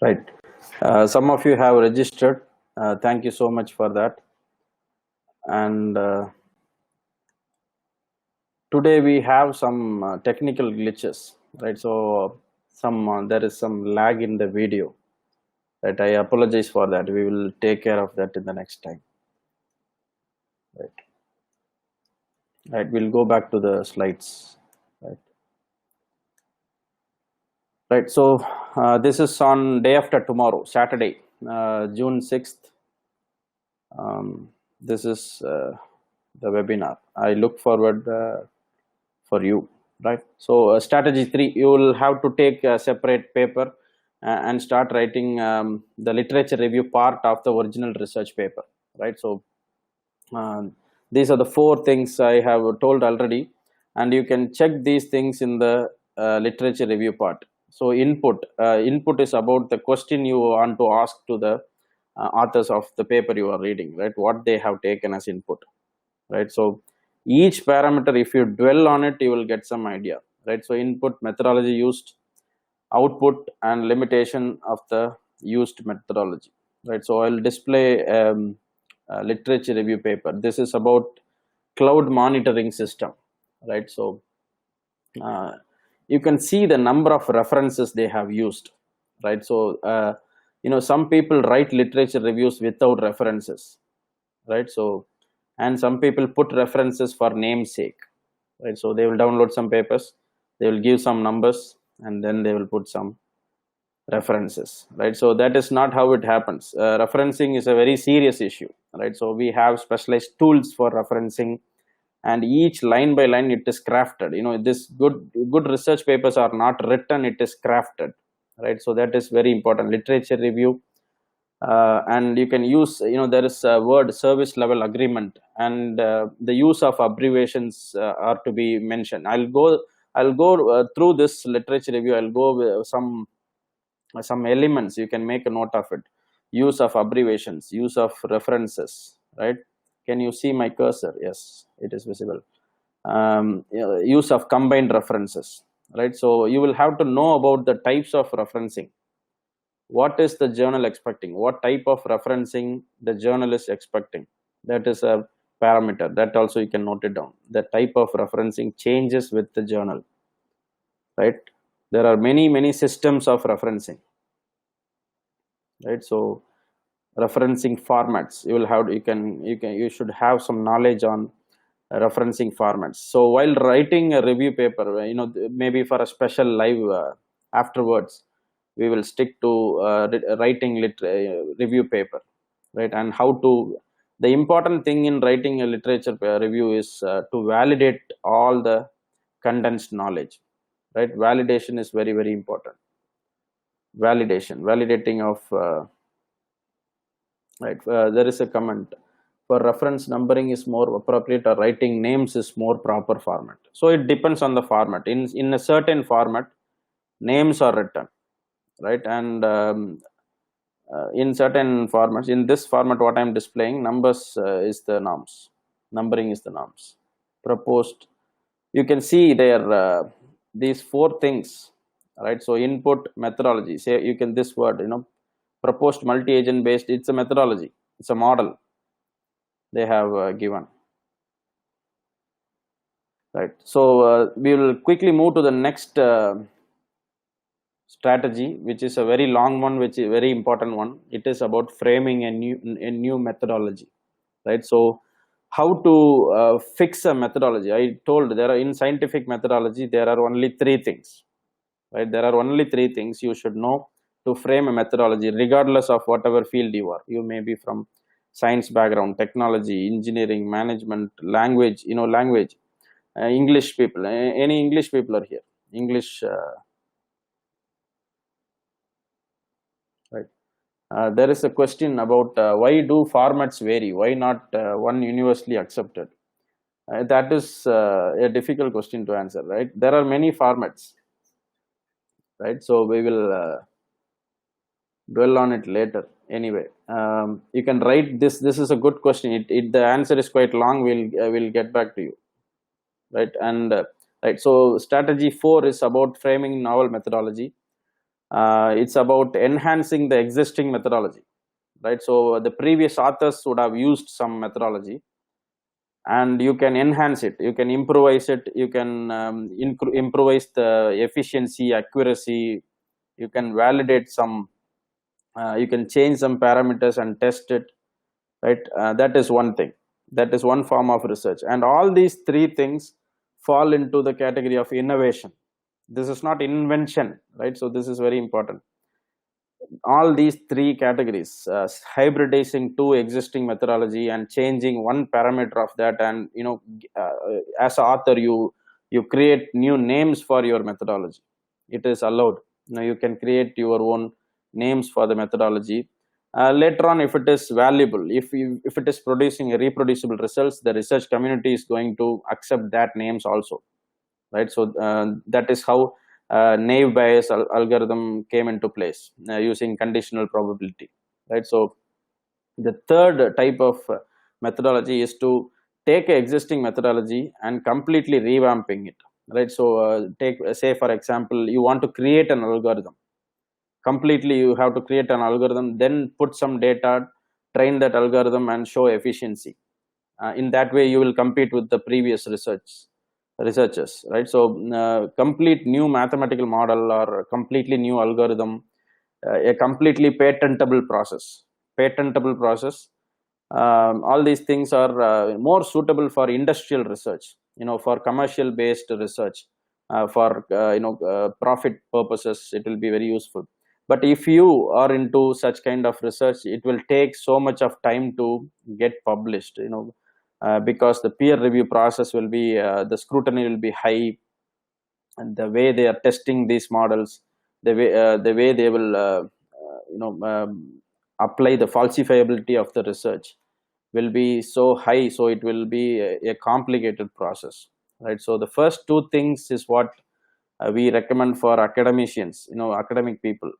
Right. Some of you have registered. Thank you so much for that. And today we have some technical glitches, right? So there is some lag in the video. Right. I apologize for that. We will take care of that in the next time. Right. Right. We'll go back to the slides. Right. Right. So this is on day after tomorrow, Saturday, June 6th. This is the webinar. I look forward for you, right? So strategy 3, you will have to take a separate paper and start writing the literature review part of the original research paper, right? So these are the 4 things I have told already, and you can check these things in the literature review part. So input is about the question you want to ask to the authors of the paper you are reading, right? What they have taken as input, right? So each parameter, if you dwell on it, you will get some idea, right? So input, methodology used, output, and limitation of the used methodology, right? So I'll display literature review paper. This is about cloud monitoring system, right? So you can see the number of references they have used, right? So some people write literature reviews without references, right? So and some people put references for namesake, right? So they will download some papers, they will give some numbers, and then they will put some references, right? So that is not how it happens. Referencing is a very serious issue, right? So we have specialized tools for referencing, and each line by line it is crafted. This good research papers are not written, it is crafted, right? So that is very important. Literature review, and you can use, there is a word service level agreement, and the use of abbreviations are to be mentioned. I'll go through this literature review. I'll go with some elements. You can make a note of it. Use of abbreviations, use of references, right? Can you see my cursor? Yes, it is visible. Use of combined references, right? So you will have to know about the types of referencing. What is the journal expecting? What type of referencing the journal is expecting? That is a parameter. That also you can note it down. The type of referencing changes with the journal, right? There are many systems of referencing, right? So referencing formats, you should have some knowledge on referencing formats. So while writing a review paper, maybe for a special live afterwards, we will stick to writing review paper, right? And the important thing in writing a literature review is to validate all the condensed knowledge, right? Validation is very important. Validating of right. There is a comment: for reference, numbering is more appropriate, or writing names is more proper format. So it depends on the format. In a certain format, names are written, right? And in certain formats, in this format what I'm displaying, numbers is the norms, numbering is the norms. Proposed, you can see there these 4 things, right? So input, methodology, say you can this word, proposed multi-agent based, it's a methodology, it's a model they have given, right? So we will quickly move to the next strategy, which is a very long one, which is a very important one. It is about framing a new methodology, right? So how to fix a methodology. I told in scientific methodology there are only 3 things, right? There are only 3 things you should know to frame a methodology, regardless of whatever field you are. You may be from science background, technology, engineering, management, language, language, English people, any English people are here, English, right? There is a question about why do formats vary? Why not one universally accepted? That is a difficult question to answer, right? There are many formats, right? So we will dwell on it later. Anyway, you can write this. This is a good question. The answer is quite long. We'll get back to you, right? And right. So strategy 4 is about framing novel methodology. It's about enhancing the existing methodology, right? So the previous authors would have used some methodology, and you can enhance it, you can improvise it, you can improvise the efficiency, accuracy, you can validate some, you can change some parameters and test it, right? That is one thing, that is one form of research, and all these three things fall into the category of innovation. This is not invention, right? So this is very important. All these three categories, hybridizing two existing methodology and changing one parameter of that, and uh, as an author, you create new names for your methodology. It is allowed. You can create your own names for the methodology. Later on, if it is valuable, if it is producing a reproducible results, the research community is going to accept that names also, right? So that is how naive Bayes algorithm came into place, using conditional probability, right? So the third type of methodology is to take an existing methodology and completely revamping it, right? So take, say for example, you want to create an algorithm completely. You have to create an algorithm, then put some data, train that algorithm and show efficiency. In that way you will compete with the previous researchers, right? So complete new mathematical model or completely new algorithm, a completely patentable process. All these things are more suitable for industrial research, for commercial based research, for profit purposes. It will be very useful. But if you are into such kind of research, it will take so much of time to get published, because the peer review process will be, the scrutiny will be high, and the way they are testing these models, the way they will apply the falsifiability of the research will be so high. So it will be a complicated process, right? So the first two things is what we recommend for academicians, academic people,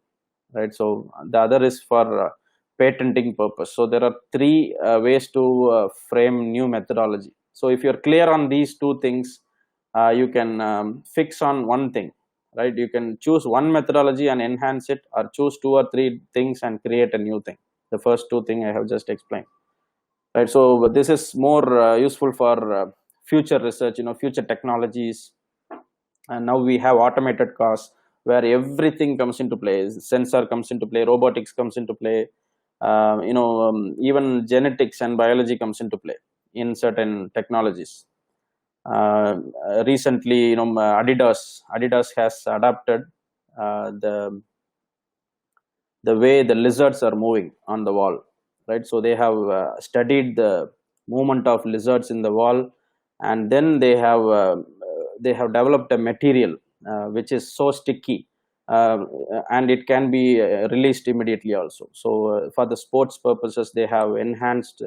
right? So the other is for patenting purpose. So there are three ways to frame new methodology. So if you're clear on these two things, you can fix on one thing, right? You can choose one methodology and enhance it, or choose two or three things and create a new thing. The first two thing I have just explained, right? So this is more useful for future research, future technologies. And now we have automated cars where everything comes into play. Sensor comes into play, robotics comes into play, even genetics and biology comes into play in certain technologies. Recently, Adidas has adapted the way the lizards are moving on the wall, right? So they have studied the movement of lizards in the wall, and then they have developed a material which is so sticky, uh, and it can be released immediately also. So for the sports purposes, they have enhanced,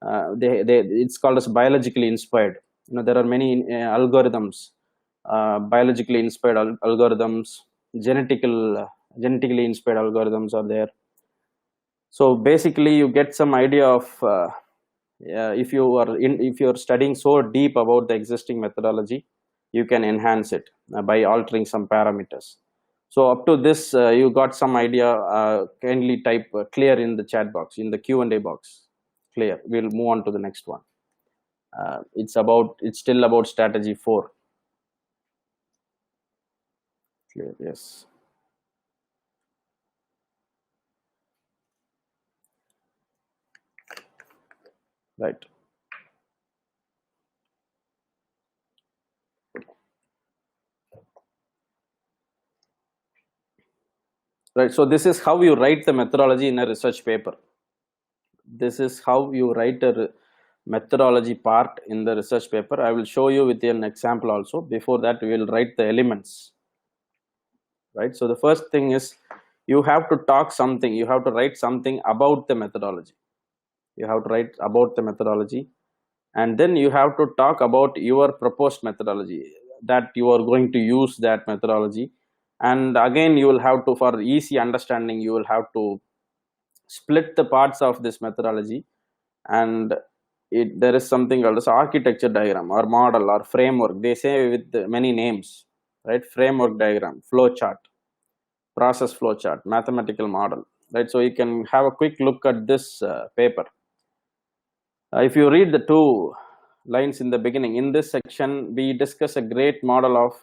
it's called as biologically inspired. There are many algorithms, biologically inspired algorithms, genetically inspired algorithms are there. So basically you get some idea of, if you're studying so deep about the existing methodology, you can enhance it by altering some parameters. So up to this, you got some idea. Kindly type clear in the chat box, in the Q&A box. Clear. We'll move on to the next one. It's still about strategy 4. Clear. Yes. Right. Right. So this is how you write the methodology in a research paper. This is how you write a methodology part in the research paper. I will show you with an example also. Before that, we will write the elements. Right. So the first thing is, you have to talk something. You have to write something about the methodology. You have to write about the methodology, and then you have to talk about your proposed methodology, that you are going to use that methodology. And again, you will have to, for easy understanding, you will have to split the parts of this methodology, and there is something called as architecture diagram or model or framework. They say with many names, right? Framework diagram, flow chart. process flow chart, mathematical model, right? So you can have a quick look at this paper. If you read the two lines in the beginning, in this section, we discuss a great model of,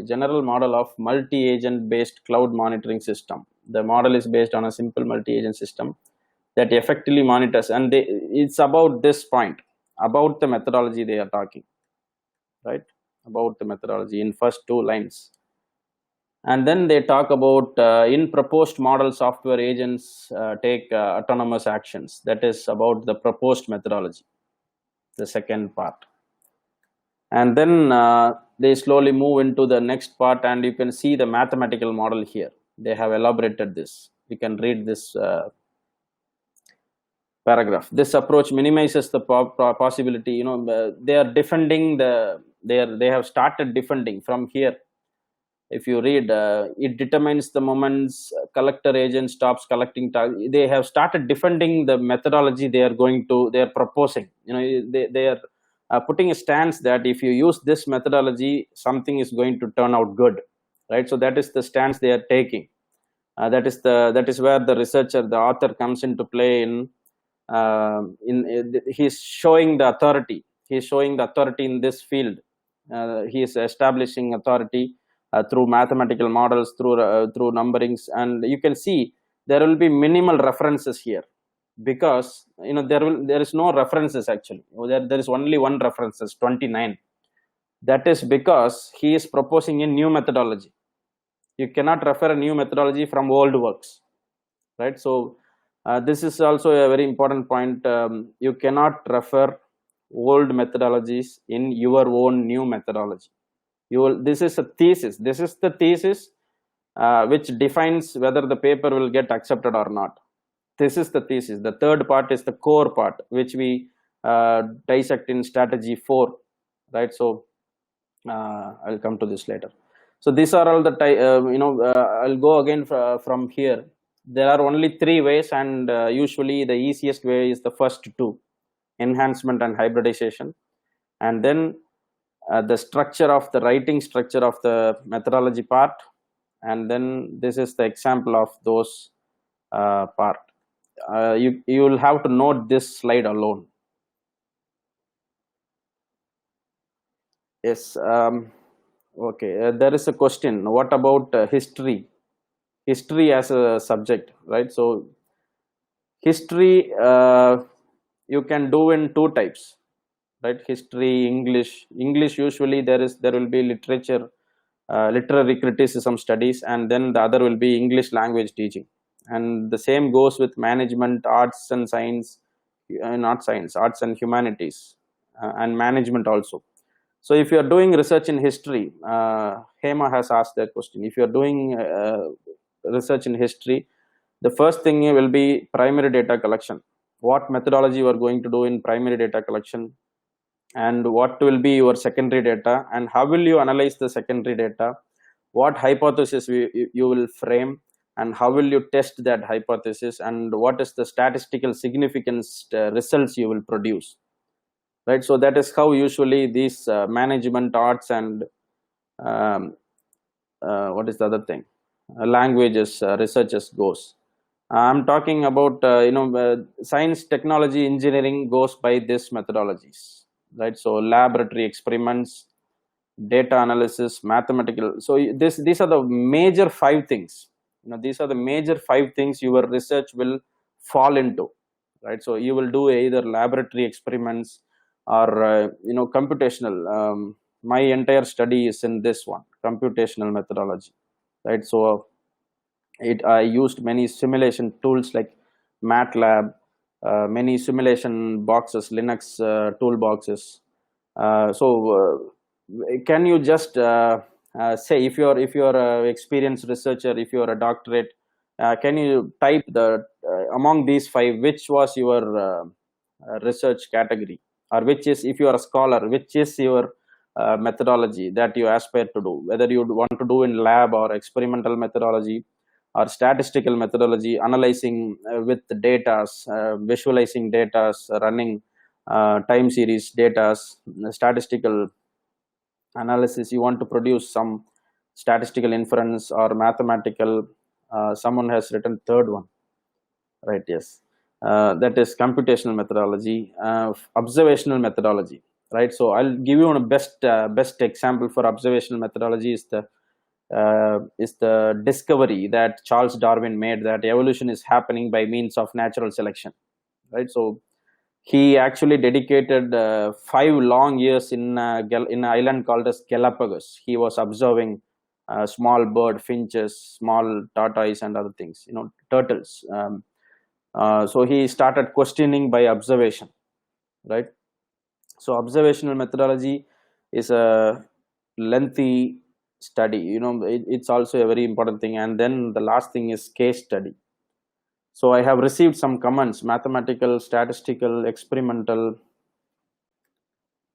general model of multi-agent based cloud monitoring system. The model is based on a simple multi-agent system that effectively monitors, and it's about this point, about the methodology they are talking, right? About the methodology in first two lines. And then they talk about in proposed model software agents take autonomous actions. That is about the proposed methodology, the second part. And then they slowly move into the next part, and you can see the mathematical model here. They have elaborated this. You can read this paragraph. This approach minimizes the possibility. They are defending they have started defending from here. If you read, it determines the moments collector agent stops collecting. They have started defending the methodology they are proposing. They are putting a stance that if you use this methodology, something is going to turn out good, right? So that is the stance they are taking. That is where the researcher, the author, comes into play. He's showing the authority. He's showing the authority in this field. He is establishing authority through mathematical models, through numberings, and you can see there will be minimal references here, because there is no references actually. There is only one references, 29. That is because he is proposing a new methodology. You cannot refer a new methodology from old works, right? So this is also a very important point. You cannot refer old methodologies in your own new methodology. This is a thesis. This is the thesis which defines whether the paper will get accepted or not. This is the thesis. The third part is the core part, which we dissect in strategy 4, right? So I'll come to this later. So these are all the I'll go again from here. There are only 3 ways, and usually the easiest way is the first 2, enhancement and hybridization. And then the structure of the writing structure of the methodology part, and then this is the example of those part. You will have to note this slide alone. Yes. Okay. There is a question. What about history? History as a subject, right? So history you can do in 2 types, right? History, English. Usually there will be literature, literary criticism studies, and then the other will be English language teaching. And the same goes with management, arts and science, arts and humanities, and management also. So if you are doing research in history, Hema has asked that question. If you are doing research in history, the first thing will be primary data collection. What methodology you are going to do in primary data collection, and what will be your secondary data, and how will you analyze the secondary data, what hypothesis you will frame, and how will you test that hypothesis, and what is the statistical significance results you will produce, right? So that is how usually these management, arts, and what is the other thing, languages researches goes. I'm talking about science, technology, engineering goes by this methodologies, right? So laboratory experiments, data analysis, mathematical. So these are the major 5 things. These are the major 5 things your research will fall into, right? So you will do either laboratory experiments or computational. My entire study is in this one, computational methodology, right? So I used many simulation tools like MATLAB, many simulation boxes, Linux toolboxes. So can you just say, if you're an experienced researcher, if you're a doctorate, can you type among these 5, which was your research category, or which is, if you are a scholar, which is your methodology that you aspire to do, whether you want to do in lab or experimental methodology or statistical methodology, analyzing with the data, visualizing data, running time series data, statistical analysis. You want to produce some statistical inference or mathematical Someone has written third one, right? Yes, that is computational methodology, observational methodology, right? So I'll give you a best example for observational methodology is the discovery that Charles Darwin made, that evolution is happening by means of natural selection, right? So he actually dedicated 5 long years in an island called as Galapagos. He was observing small bird, finches, small tortoise, and other things, turtles. So he started questioning by observation, right? So observational methodology is a lengthy study. It's also a very important thing. And then the last thing is case study. So I have received some comments: mathematical, statistical, experimental,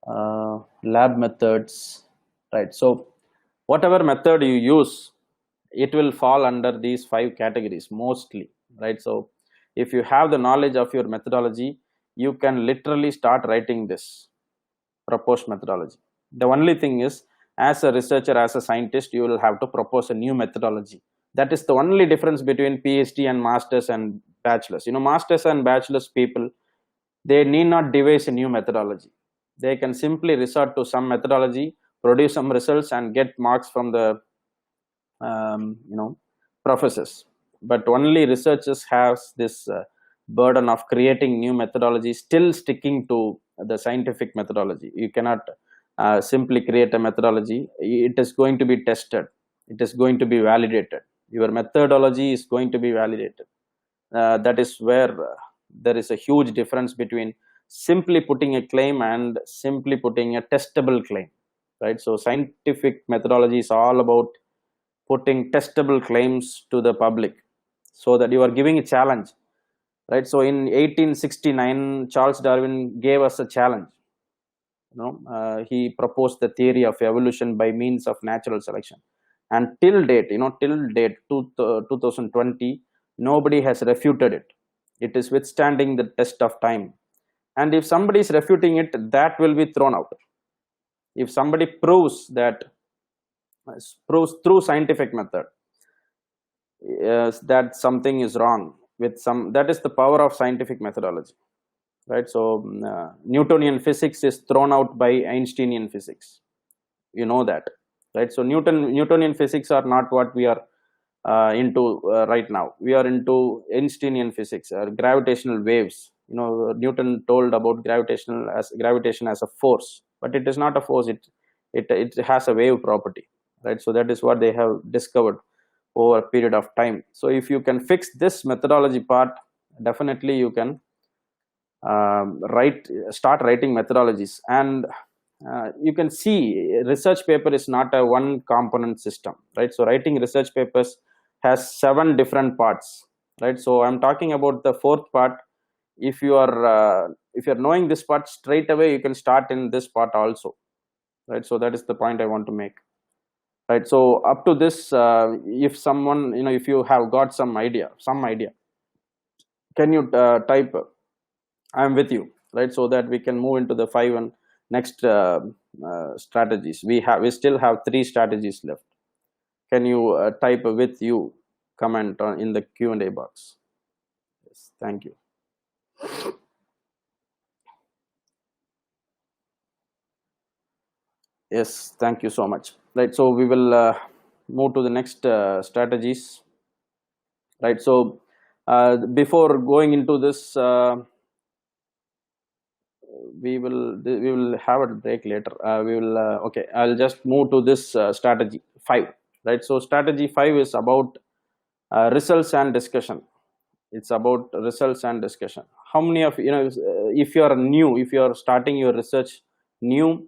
lab methods, right? So whatever method you use, it will fall under these 5 categories mostly, right? So if you have the knowledge of your methodology, you can literally start writing this proposed methodology. The only thing is, as a researcher, as a scientist, you will have to propose a new methodology. That is the only difference between PhD and masters and bachelors. Masters and bachelors people, they need not devise a new methodology. They can simply resort to some methodology, produce some results, and get marks from the professors. But only researchers have this burden of creating new methodology, still sticking to the scientific methodology. You cannot simply create a methodology. It is going to be tested, it is going to be validated. Your methodology is going to be validated. That is where there is a huge difference between simply putting a claim and simply putting a testable claim, right? So scientific methodology is all about putting testable claims to the public, so that you are giving a challenge, right? So in 1869, Charles Darwin gave us a challenge. He proposed the theory of evolution by means of natural selection, and till date, 2020, nobody has refuted it. It is withstanding the test of time. And if somebody is refuting it, that will be thrown out. If somebody proves through scientific method that something is wrong with some, that is the power of scientific methodology, right? So Newtonian physics is thrown out by Einsteinian physics, that, right? So Newtonian physics are not what we are into right now. We are into Einsteinian physics, gravitational waves. Newton told about gravitation as a force, but it is not a force. It has a wave property, right? So that is what they have discovered over a period of time. So if you can fix this methodology part, definitely you can start writing methodologies. And you can see research paper is not a one component system, right? So writing research papers has 7 different parts, right? So I'm talking about the 4th part. If you're knowing this part straight away, you can start in this part also, right? So that is the point I want to make, right? So up to this, if someone, if you have got some idea, can you type I'm with you, right? So that we can move into the 5 and next strategies. We still have 3 strategies left. Can you type with you comment in the Q&A box? Yes, thank you. Yes, thank you so much. Right, so we will move to the next strategies. Right, so before going into this, we will have a break later. We will okay. I'll just move to this strategy 5. Right, so strategy 5 is about results and discussion. It's about results and discussion. How many of if you are new, if you are starting your research new,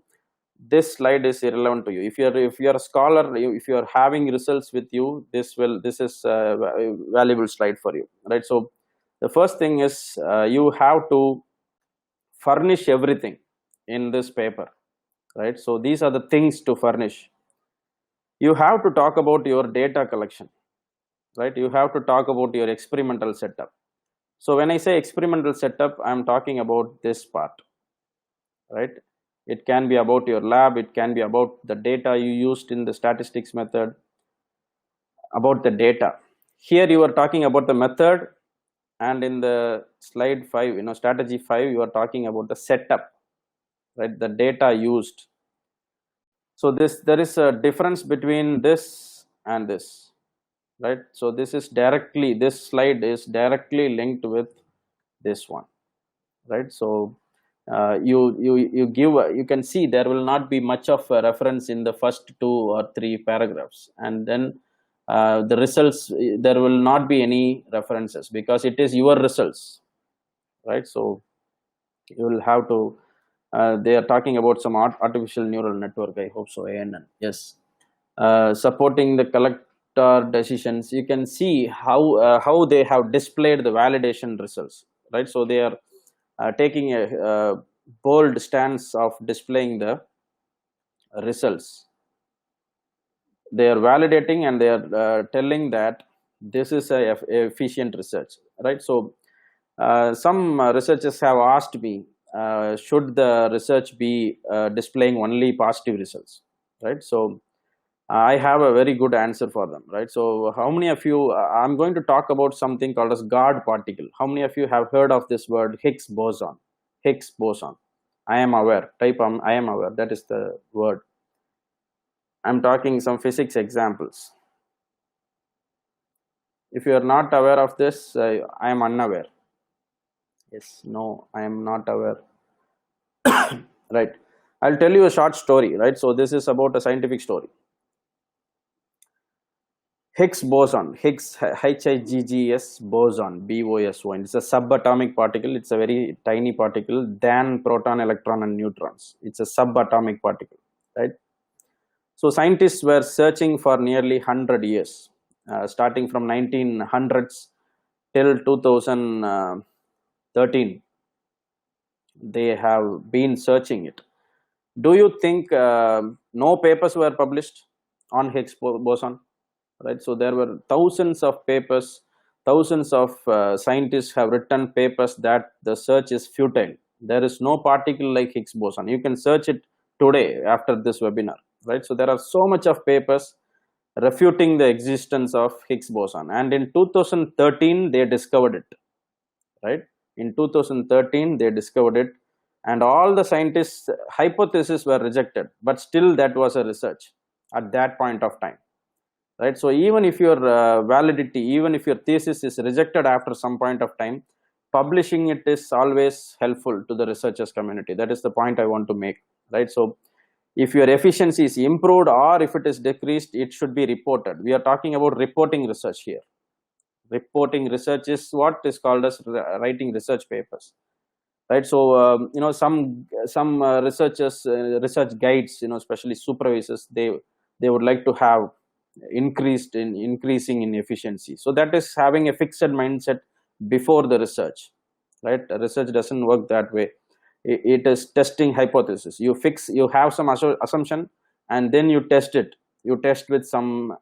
this slide is irrelevant to you. If you're a scholar, if you are having results with you, this is a valuable slide for you, right? So the first thing is you have to furnish everything in this paper, right? So these are the things to furnish. You have to talk about your data collection, right? You have to talk about your experimental setup. So when I say experimental setup, I'm talking about this part, right? It can be about your lab, it can be about the data you used in the statistics method, about the data. Here you are talking about the method, and in the slide 5, strategy 5, you are talking about the setup, right? The data used. So there is a difference between this and this, right? So this slide is directly linked with this one, right? So you can see there will not be much of a reference in the first 2 or 3 paragraphs, and then the results, there will not be any references because it is your results, right? So you will have to they are talking about some artificial neural network, I hope so, ANN. Yes. Supporting the collector decisions, you can see how they have displayed the validation results, right? So they are taking a bold stance of displaying the results. They are validating, and they are telling that this is a efficient research, right? So some researchers have asked me, should the research be displaying only positive results, right? So I have a very good answer for them, right? So how many of you, I'm going to talk about something called as God particle. How many of you have heard of this word Higgs boson? Higgs boson. I am aware. Type I am aware. That is the word. I'm talking some physics examples. If you are not aware of this, I am unaware. Yes, no, I am not aware. Right. I'll tell you a short story, right? So this is about a scientific story. Higgs boson, Higgs, Higgs boson, BOSON. It's a subatomic particle. It's a very tiny particle than proton, electron, and neutrons. It's a subatomic particle, right? So scientists were searching for nearly 100 years, starting from 1900s till 2013. They have been searching it. Do you think no papers were published on Higgs boson? Right, so there were thousands of papers, thousands of scientists have written papers that the search is futile. There is no particle like Higgs boson. You can search it today after this webinar, right? So there are so much of papers refuting the existence of Higgs boson, and in 2013 they discovered it, right? In 2013 they discovered it, and all the scientists' hypotheses were rejected, but still that was a research at that point of time, right? So even if your validity, even if your thesis is rejected after some point of time, publishing it is always helpful to the researchers community. That is the point I want to make, right? So if your efficiency is improved or if it is decreased, it should be reported. We are talking about reporting research here. Reporting research is what is called as writing research papers, right? So some researchers, research guides, especially supervisors, they would like to have increasing in efficiency. So that is having a fixed mindset before the research, right? Research doesn't work that way. It is testing hypothesis. You have some assumption, and then you test it. You test with some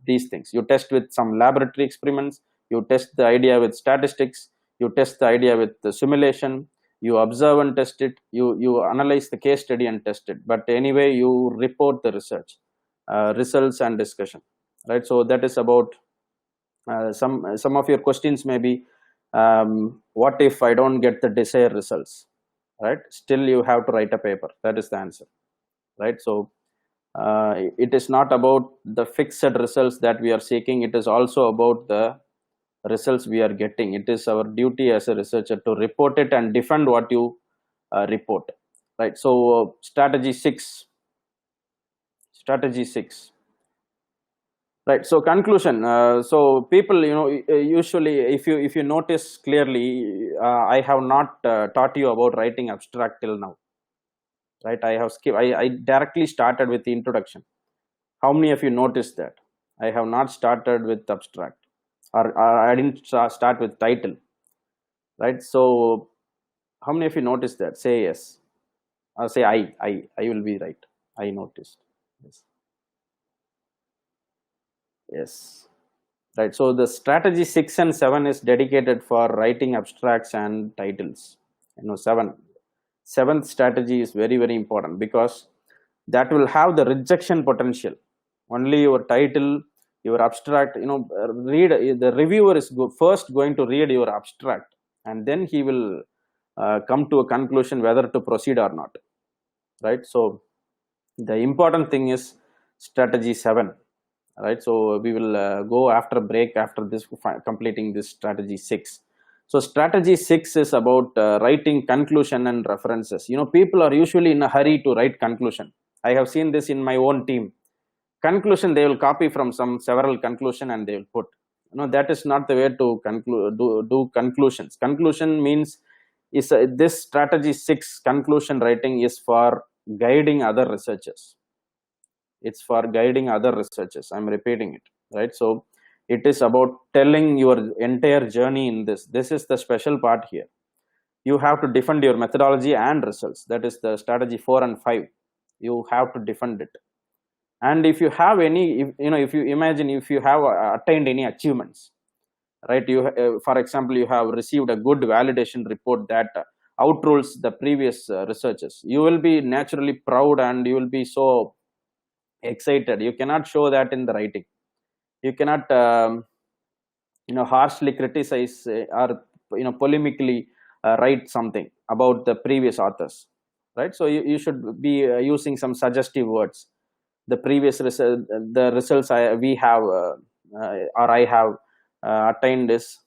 these things. You test with some laboratory experiments. You test the idea with statistics. You test the idea with the simulation. You observe and test it. You analyze the case study and test it. But anyway, you report the research results and discussion, right? So that is about some of your questions may be, what if I don't get the desired results, right? Still you have to write a paper. That is the answer, right? So it is not about the fixed results that we are seeking. It is also about the results we are getting. It is our duty as a researcher to report it and defend what you report, right? So strategy 6. Right. So conclusion. So people, usually, if you notice clearly, I have not taught you about writing abstract till now. Right. I have skipped. I directly started with the introduction. How many of you noticed that? I have not started with abstract, or I didn't start with title. Right. So how many of you noticed that? Say yes, or say I will be right. I noticed. Yes. Yes. Right. So the strategy 6 and 7 is dedicated for writing abstracts and titles. Seventh strategy is very, very important because that will have the rejection potential. Only your title, your abstract, read, the reviewer is first going to read your abstract, and then he will come to a conclusion whether to proceed or not, right? So the important thing is strategy 7, right? So we will go after break after this, completing this strategy 6. So strategy 6 is about writing conclusion and references. People are usually in a hurry to write conclusion. I have seen this in my own team. Conclusion, they will copy from some several conclusion and they will put, that is not the way to conclude, do conclusions. Conclusion means is this strategy 6 conclusion writing is for guiding other researchers. It's for guiding other researchers. I'm repeating it, right? So it is about telling your entire journey in this is the special part here. You have to defend your methodology and results. That is the strategy 4 and 5. You have to defend it. And if you have any, if you imagine, if you have attained any achievements, right? You for example, you have received a good validation report that outrules the previous researchers, you will be naturally proud and you will be so excited. You cannot show that in the writing. You cannot harshly criticize or polemically write something about the previous authors, right? So you should be using some suggestive words. The previous the results we have or I have attained is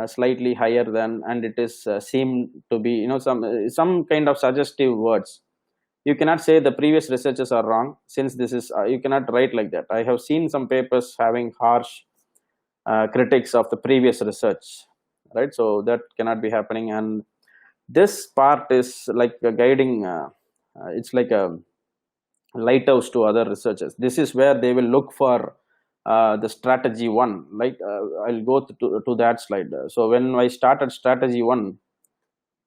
slightly higher than, and it is seem to be, some kind of suggestive words. You cannot say the previous researchers are wrong, since this is you cannot write like that. I have seen some papers having harsh critics of the previous research, right? So that cannot be happening. And this part is like a guiding, it's like a lighthouse to other researchers. This is where they will look for the strategy 1. Like I'll go to that slide. So when I started strategy 1,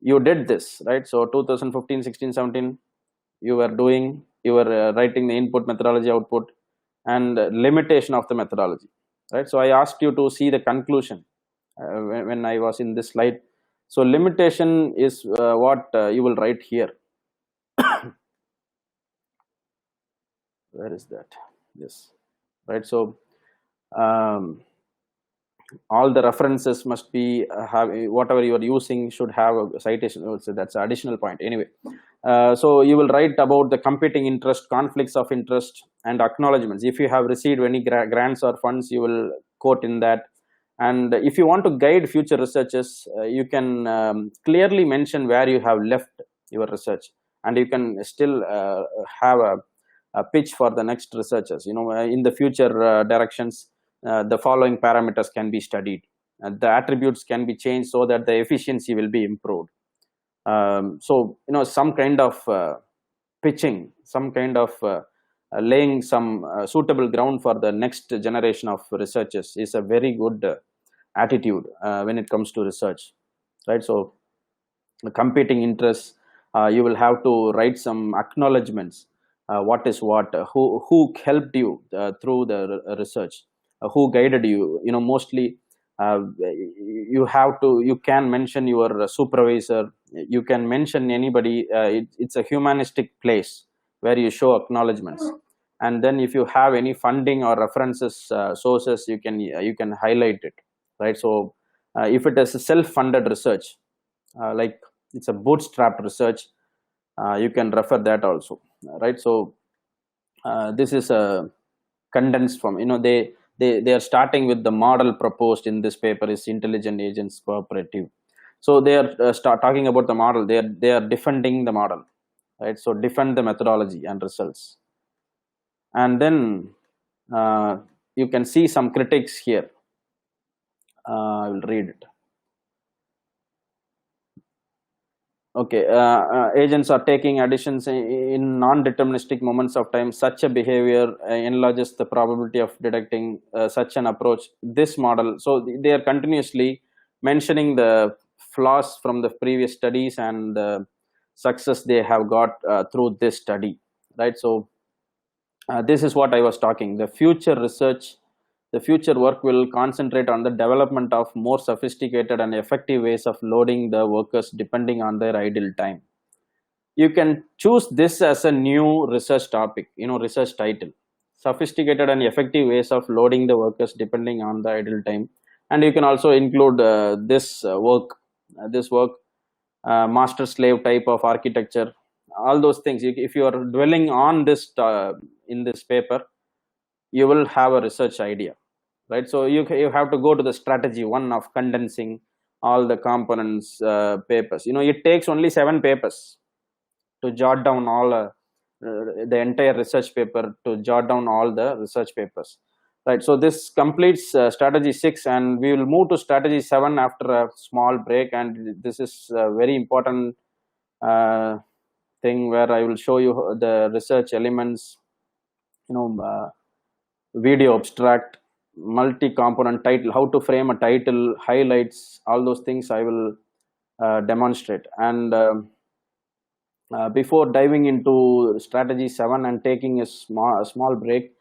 you did this, right? So 2015, 16, 17, you were writing the input, methodology, output, and limitation of the methodology, right? So I asked you to see the conclusion when I was in this slide. So limitation is what you will write here. Where is that? Yes, right? So all the references must be have, whatever you are using should have a citation. So that's an additional point. Anyway, so you will write about the competing interest, conflicts of interest, and acknowledgements. If you have received any grants or funds, you will quote in that. And if you want to guide future researchers, you can clearly mention where you have left your research, and you can still have a pitch for the next researchers. In the future directions, the following parameters can be studied, and the attributes can be changed so that the efficiency will be improved. So some kind of pitching, some kind of laying some suitable ground for the next generation of researchers is a very good attitude when it comes to research, right? So the competing interests, you will have to write some acknowledgements. What is what, who helped you through the research, who guided you. Mostly you can mention your supervisor, you can mention anybody. It's a humanistic place where you show acknowledgements. And then if you have any funding or references sources, you can highlight it, right? So if it is a self-funded research, like it's a bootstrapped research, you can refer that also, right? So this is a condensed form. They are starting with the model proposed in this paper is intelligent agents cooperative. So they are talking about the model. They are defending the model, right? So defend the methodology and results. And then you can see some critics here. I will read it. Okay, agents are taking additions in non-deterministic moments of time. Such a behavior enlarges the probability of detecting such an approach. This model, so they are continuously mentioning the flaws from the previous studies and the success they have got through this study, right? So this is what I was talking. The future research, the future work will concentrate on the development of more sophisticated and effective ways of loading the workers depending on their idle time. You can choose this as a new research topic, research title. sophisticated and effective ways of loading the workers depending on the idle time. And you can also include this work master slave type of architecture, all those things. If you are dwelling on this in this paper, you will have a research idea, right? So you have to go to the strategy one of condensing all the components papers. It takes only 7 papers to jot down all the entire research paper, to jot down all the research papers, right? So this completes strategy 6, and we will move to strategy 7 after a small break. And this is a very important uh, thing where I will show you the research elements, you know uh, video abstract, multi-component title, how to frame a title, highlights, all those things I will demonstrate. And before diving into strategy 7 and taking a small break,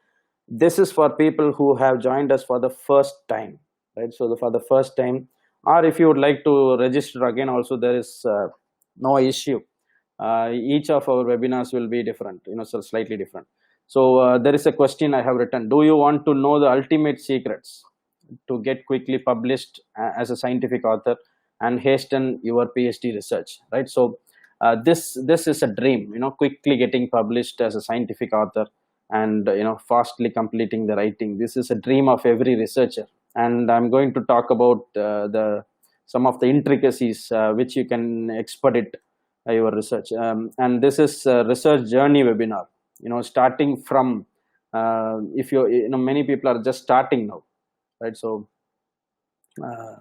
this is for people who have joined us for the first time, right? So for the first time, or if you would like to register again also, there is no issue. Each of our webinars will be different, so slightly different. So there is a question I have written: do you want to know the ultimate secrets to get quickly published as a scientific author and hasten your PhD research, right? So this is a dream, quickly getting published as a scientific author, and fastly completing the writing. This is a dream of every researcher, and I'm going to talk about the some of the intricacies which you can expedite your research. And this is a research journey webinar, starting from if many people are just starting now, right? So uh,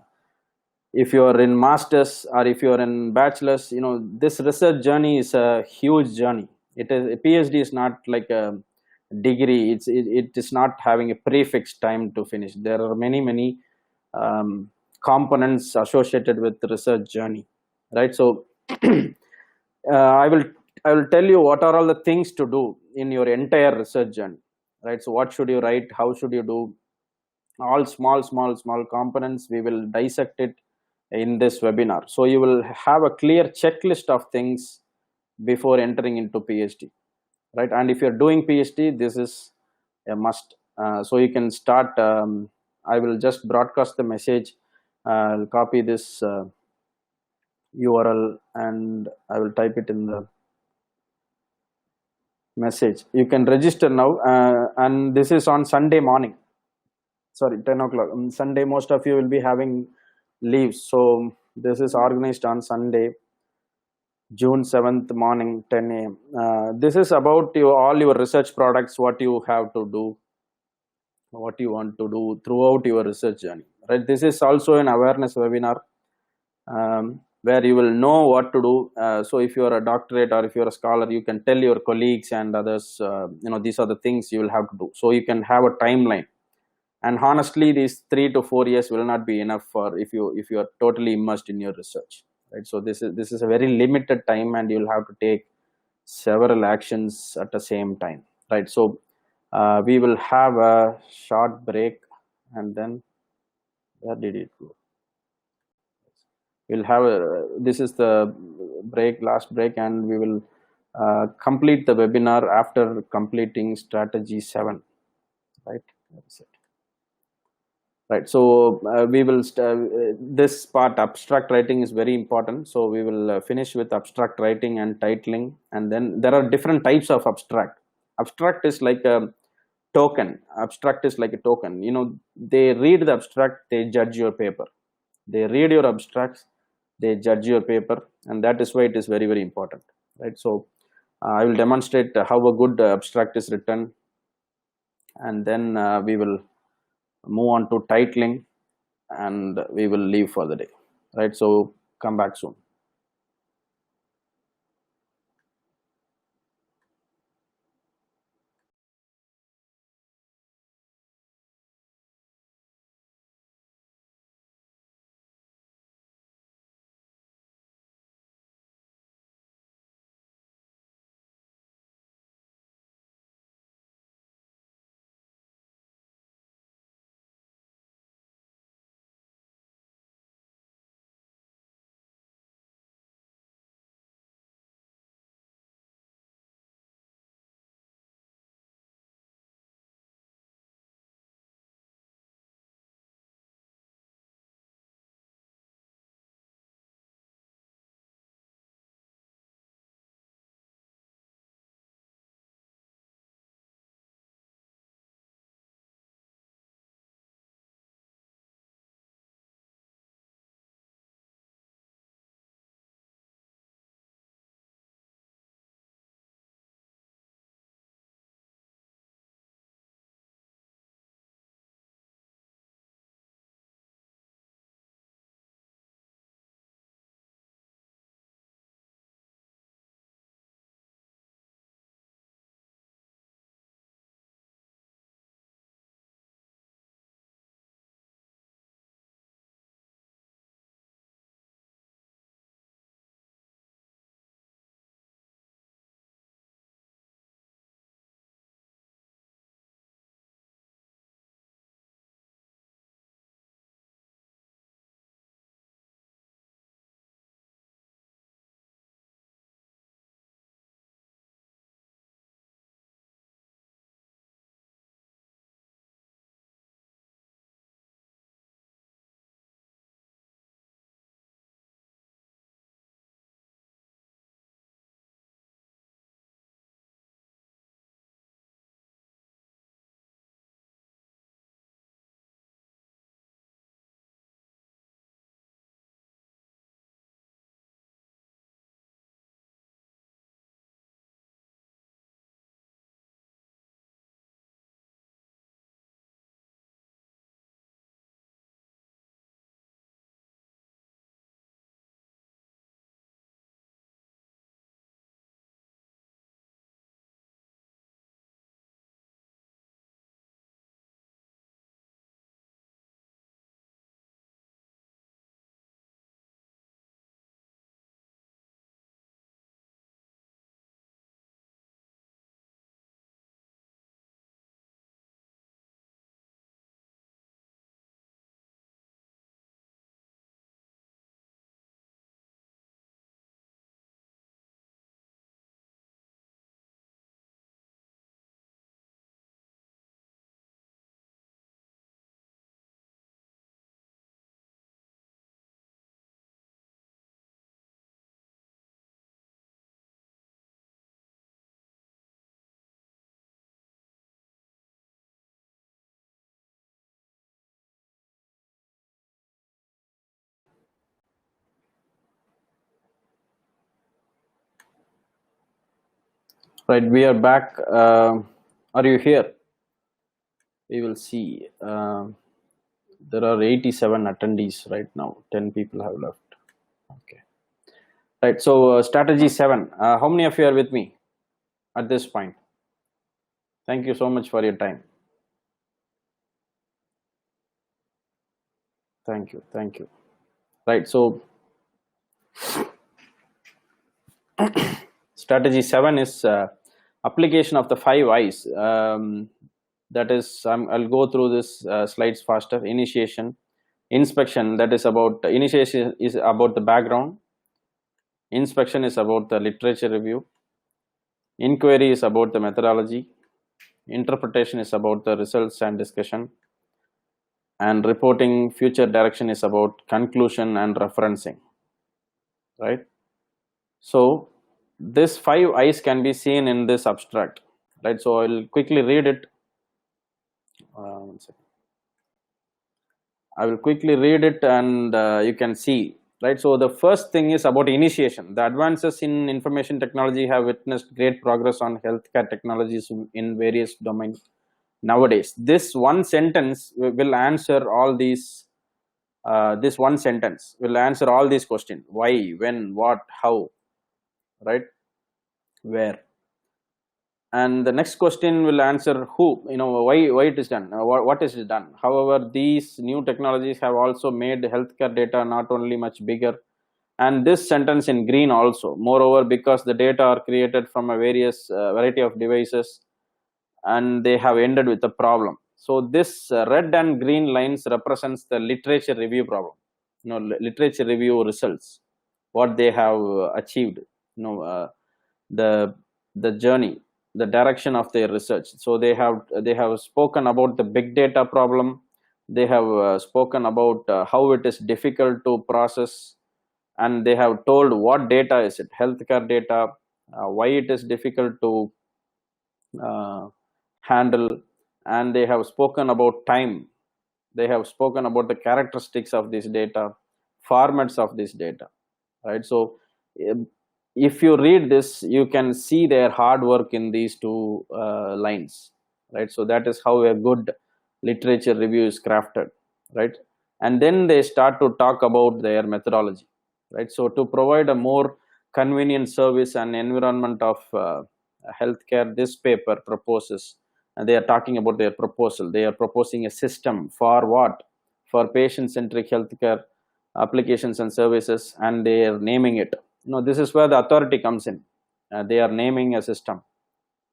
if you are in masters or if you are in bachelors, this research journey is a huge journey. It is a PhD is not like a degree. It is not having a prefixed time to finish. There are many components associated with the research journey, right? So I will tell you what are all the things to do in your entire research journey, right? So what should you write, how should you do, all small components. We will dissect it in this webinar, so you will have a clear checklist of things before entering into PhD, right? And if you're doing PhD, this is a must. So you can start. I will just broadcast the message. I'll copy this URL and I will type it in the message. You can register now, and this is on Sunday morning. Sorry, 10 o'clock. Sunday, most of you will be having leaves. So this is organized on Sunday, June 7th morning, 10 a.m. This is about all your research products, what you have to do, what you want to do throughout your research journey, right? This is also an awareness webinar, where you will know what to do. So if you are a doctorate or if you are a scholar, you can tell your colleagues and others, these are the things you will have to do. So you can have a timeline. And honestly, these 3 to 4 years will not be enough for if you are totally immersed in your research, right? So this is a very limited time, and you'll have to take several actions at the same time, right? So we will have a short break, and then where did it go? We'll have a, this is the last break, and we will complete the webinar after completing strategy 7, right? That's it. Right. So we will this part, abstract writing, is very important. So we will finish with abstract writing and titling, and then there are different types of abstract. Abstract is like a token. Abstract is like a token. They read the abstract, they judge your paper. They read your abstracts, they judge your paper, and that is why it is very very important, right? So I will demonstrate how a good abstract is written, and then we will move on to titling, and we will leave for the day, right? So come back soon. Right, we are back. Are you here? We will see. There are 87 attendees right now. 10 people have left. Okay. Right. So strategy 7. How many of you are with me at this point? Thank you so much for your time. Thank you. Thank you. Right. So strategy 7 is application of the 5 I's. That is, I'll go through this slides faster. Initiation, inspection. That is about initiation is about the background. Inspection is about the literature review. Inquiry is about the methodology. Interpretation is about the results and discussion. And reporting future direction is about conclusion and referencing. Right? So this 5 I's can be seen in this abstract. Right? So I'll quickly read it. One second. I will quickly read it and you can see. Right, so the first thing is about initiation. The advances in information technology have witnessed great progress on healthcare technologies in various domains nowadays. This one sentence will answer all these. This one sentence will answer all these questions: why, when, what, how, right, where. And the next question will answer who, why it is done, what is it done. However, these new technologies have also made healthcare data not only much bigger, and this sentence in green also, moreover, because the data are created from a variety of devices, and they have ended with a problem. So this red and green lines represents the literature review problem, literature review results, what they have achieved, the journey, the direction of their research. So they have spoken about the big data problem. They have spoken about how it is difficult to process, and they have told what data is it, healthcare data, why it is difficult to handle, and they have spoken about time. They have spoken about the characteristics of this data, formats of this data, right? So if you read this, you can see their hard work in these two lines, right? So that is how a good literature review is crafted, right? And then they start to talk about their methodology, right? So to provide a more convenient service and environment of healthcare, this paper proposes, and they are talking about their proposal. They are proposing a system for what? For patient-centric healthcare applications and services, and they are naming it. This is where the authority comes in. They are naming a system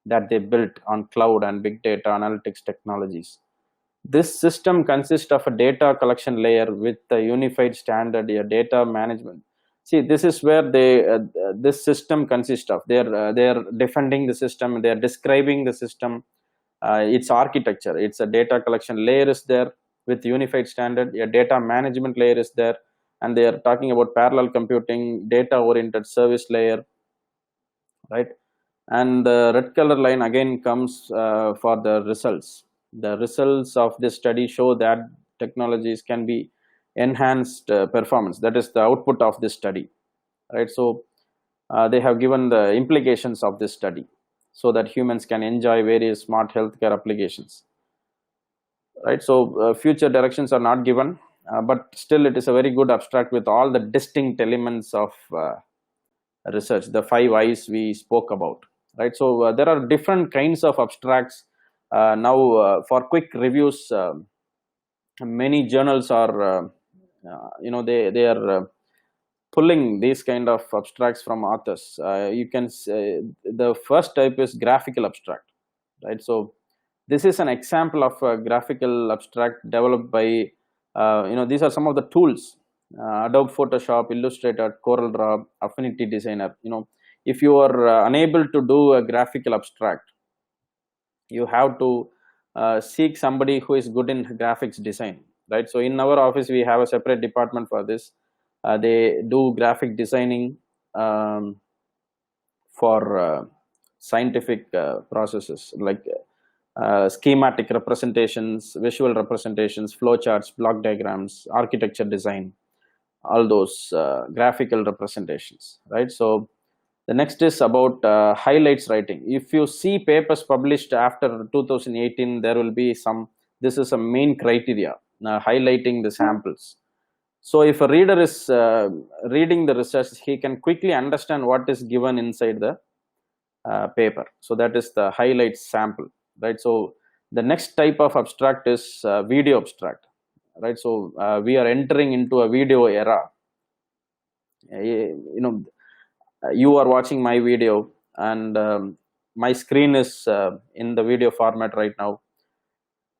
that they built on cloud and big data analytics technologies. This system consists of a data collection layer with a unified standard, a data management. See, this is where this system consists of. They are defending the system. They are describing the system, its architecture. It's a data collection layer is there with unified standard. A data management layer is there, and they are talking about parallel computing, data oriented service layer, right? And the red color line again comes for the results. The results of this study show that technologies can be enhanced performance. That is the output of this study, right? So they have given the implications of this study so that humans can enjoy various smart healthcare applications, right? So future directions are not given, but still it is a very good abstract with all the distinct elements of research, the 5 I's we spoke about, right? So there are different kinds of abstracts. Now for quick reviews, many journals are they are pulling these kind of abstracts from authors. You can say the first type is graphical abstract, right? So this is an example of a graphical abstract developed by these are some of the tools: Adobe Photoshop, Illustrator, CorelDRAW, Affinity Designer. If you are unable to do a graphical abstract, you have to seek somebody who is good in graphics design, right? So in our office we have a separate department for this. They do graphic designing for scientific processes like schematic representations, visual representations, flowcharts, block diagrams, architecture design, all those graphical representations, right? So The next is about highlights writing. If you see papers published after 2018, there will be some, this is a main criteria, highlighting the samples. So if a reader is reading the research, he can quickly understand what is given inside the paper. So that is the highlights sample, right? So the next type of abstract is video abstract, right? So we are entering into a video era. You are watching my video, and my screen is in the video format right now.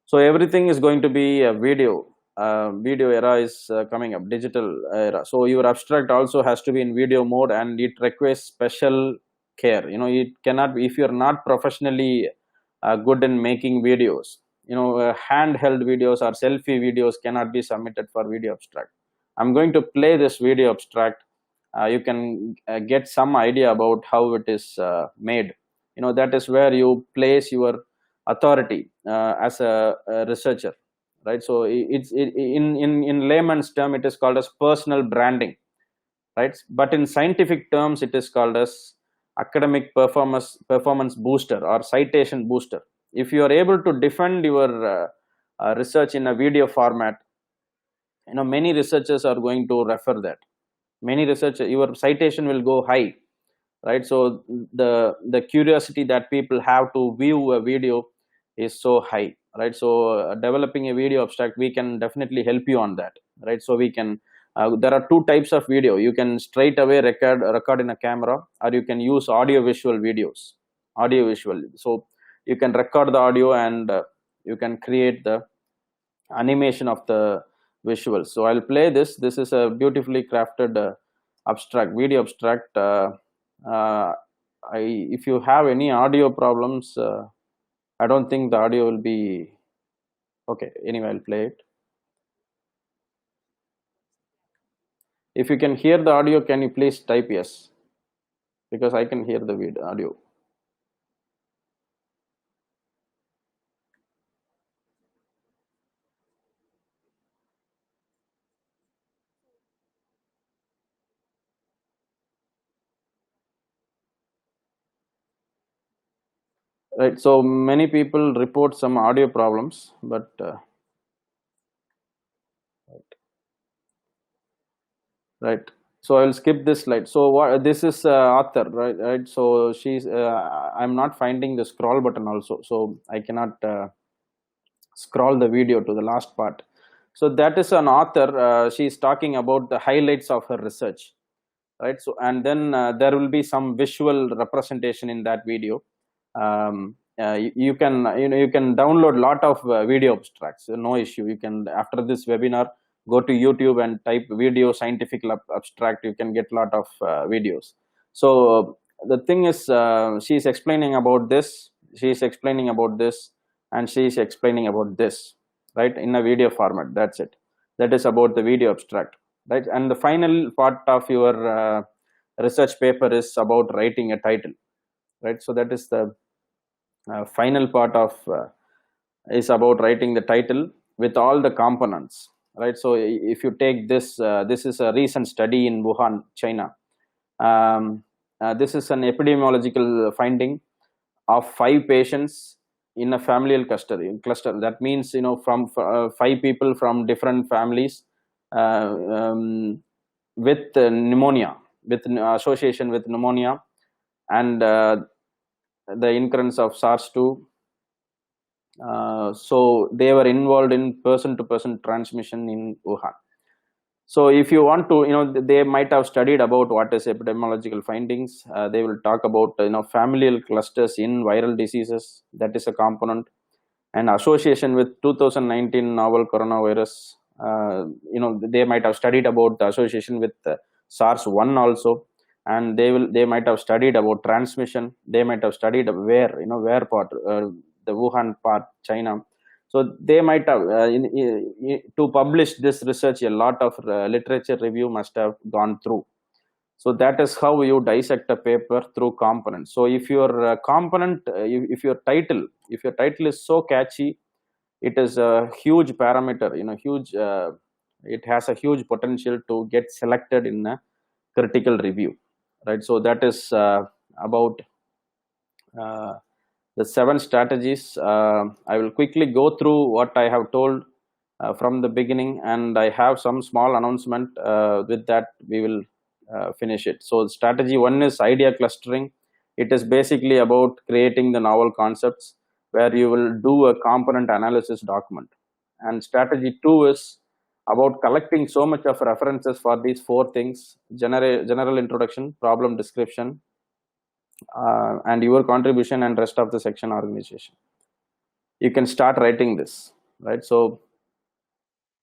So everything is going to be a video. Video era is coming up, digital era. So your abstract also has to be in video mode, and it requires special care. It cannot be, if you're not professionally good in making videos, handheld videos or selfie videos cannot be submitted for video abstract. I'm going to play this video abstract. You can get some idea about how it is made. That is where you place your authority as a researcher, right? So in layman's term, it is called as personal branding, right? But in scientific terms, it is called as academic performance booster or citation booster. If you are able to defend your research in a video format, many researchers are going to refer that. Many researchers, your citation will go high, right? So the curiosity that people have to view a video is so high, right? So developing a video abstract, we can definitely help you on that, right? So we can there are two types of video. You can straight away record in a camera, or you can use audio visual videos. Audio visual, so you can record the audio, and you can create the animation of the visuals. So I'll play this. This is a beautifully crafted abstract, video abstract. uh, if you have any audio problems, I don't think the audio will be okay. Anyway, I'll play it. If you can hear the audio, can you please type yes? Because I can hear the audio. Right. So many people report some audio problems, but right. So I'll skip this slide. So what this is author, right? So she's I'm not finding the scroll button also, so I cannot scroll the video to the last part. So that is an author. She's talking about the highlights of her research, right? So and then there will be some visual representation in that video. You can you can download a lot of video abstracts, no issue. You can, after this webinar, go to YouTube and type video scientific abstract. You can get a lot of videos. So the thing is, she's explaining about this, she's explaining about this, and she's explaining about this, right, in a video format. That's it. That is about the video abstract, right? And the final part of your research paper is about writing a title, right? So that is the final part of is about writing the title with all the components, right? So if you take this, this is a recent study in Wuhan, China. This is an epidemiological finding of 5 patients in a familial cluster. That means, from 5 people from different families with pneumonia, with association with pneumonia, and the incurrence of SARS-2. So they were involved in person-to-person transmission in Wuhan. So if you want to, they might have studied about what is epidemiological findings. They will talk about, familial clusters in viral diseases. That is a component. And association with 2019 novel coronavirus. They might have studied about the association with SARS-1 also. And they might have studied about transmission. They might have studied where part, the Wuhan part, China. So they might have to publish this research, a lot of literature review must have gone through. So that is how you dissect a paper, through components. So if your component, if your title is so catchy, it is a huge parameter, huge. It has a huge potential to get selected in a critical review. right? So that is about uh, the 7 strategies. I will quickly go through what I have told from the beginning, and I have some small announcement. With that, we will finish it. So, strategy 1 is idea clustering. It is basically about creating the novel concepts where you will do a component analysis document. And strategy 2 is about collecting so much of references for these 4 things: general introduction, problem description, and your contribution, and rest of the section organization. You can start writing this, right? So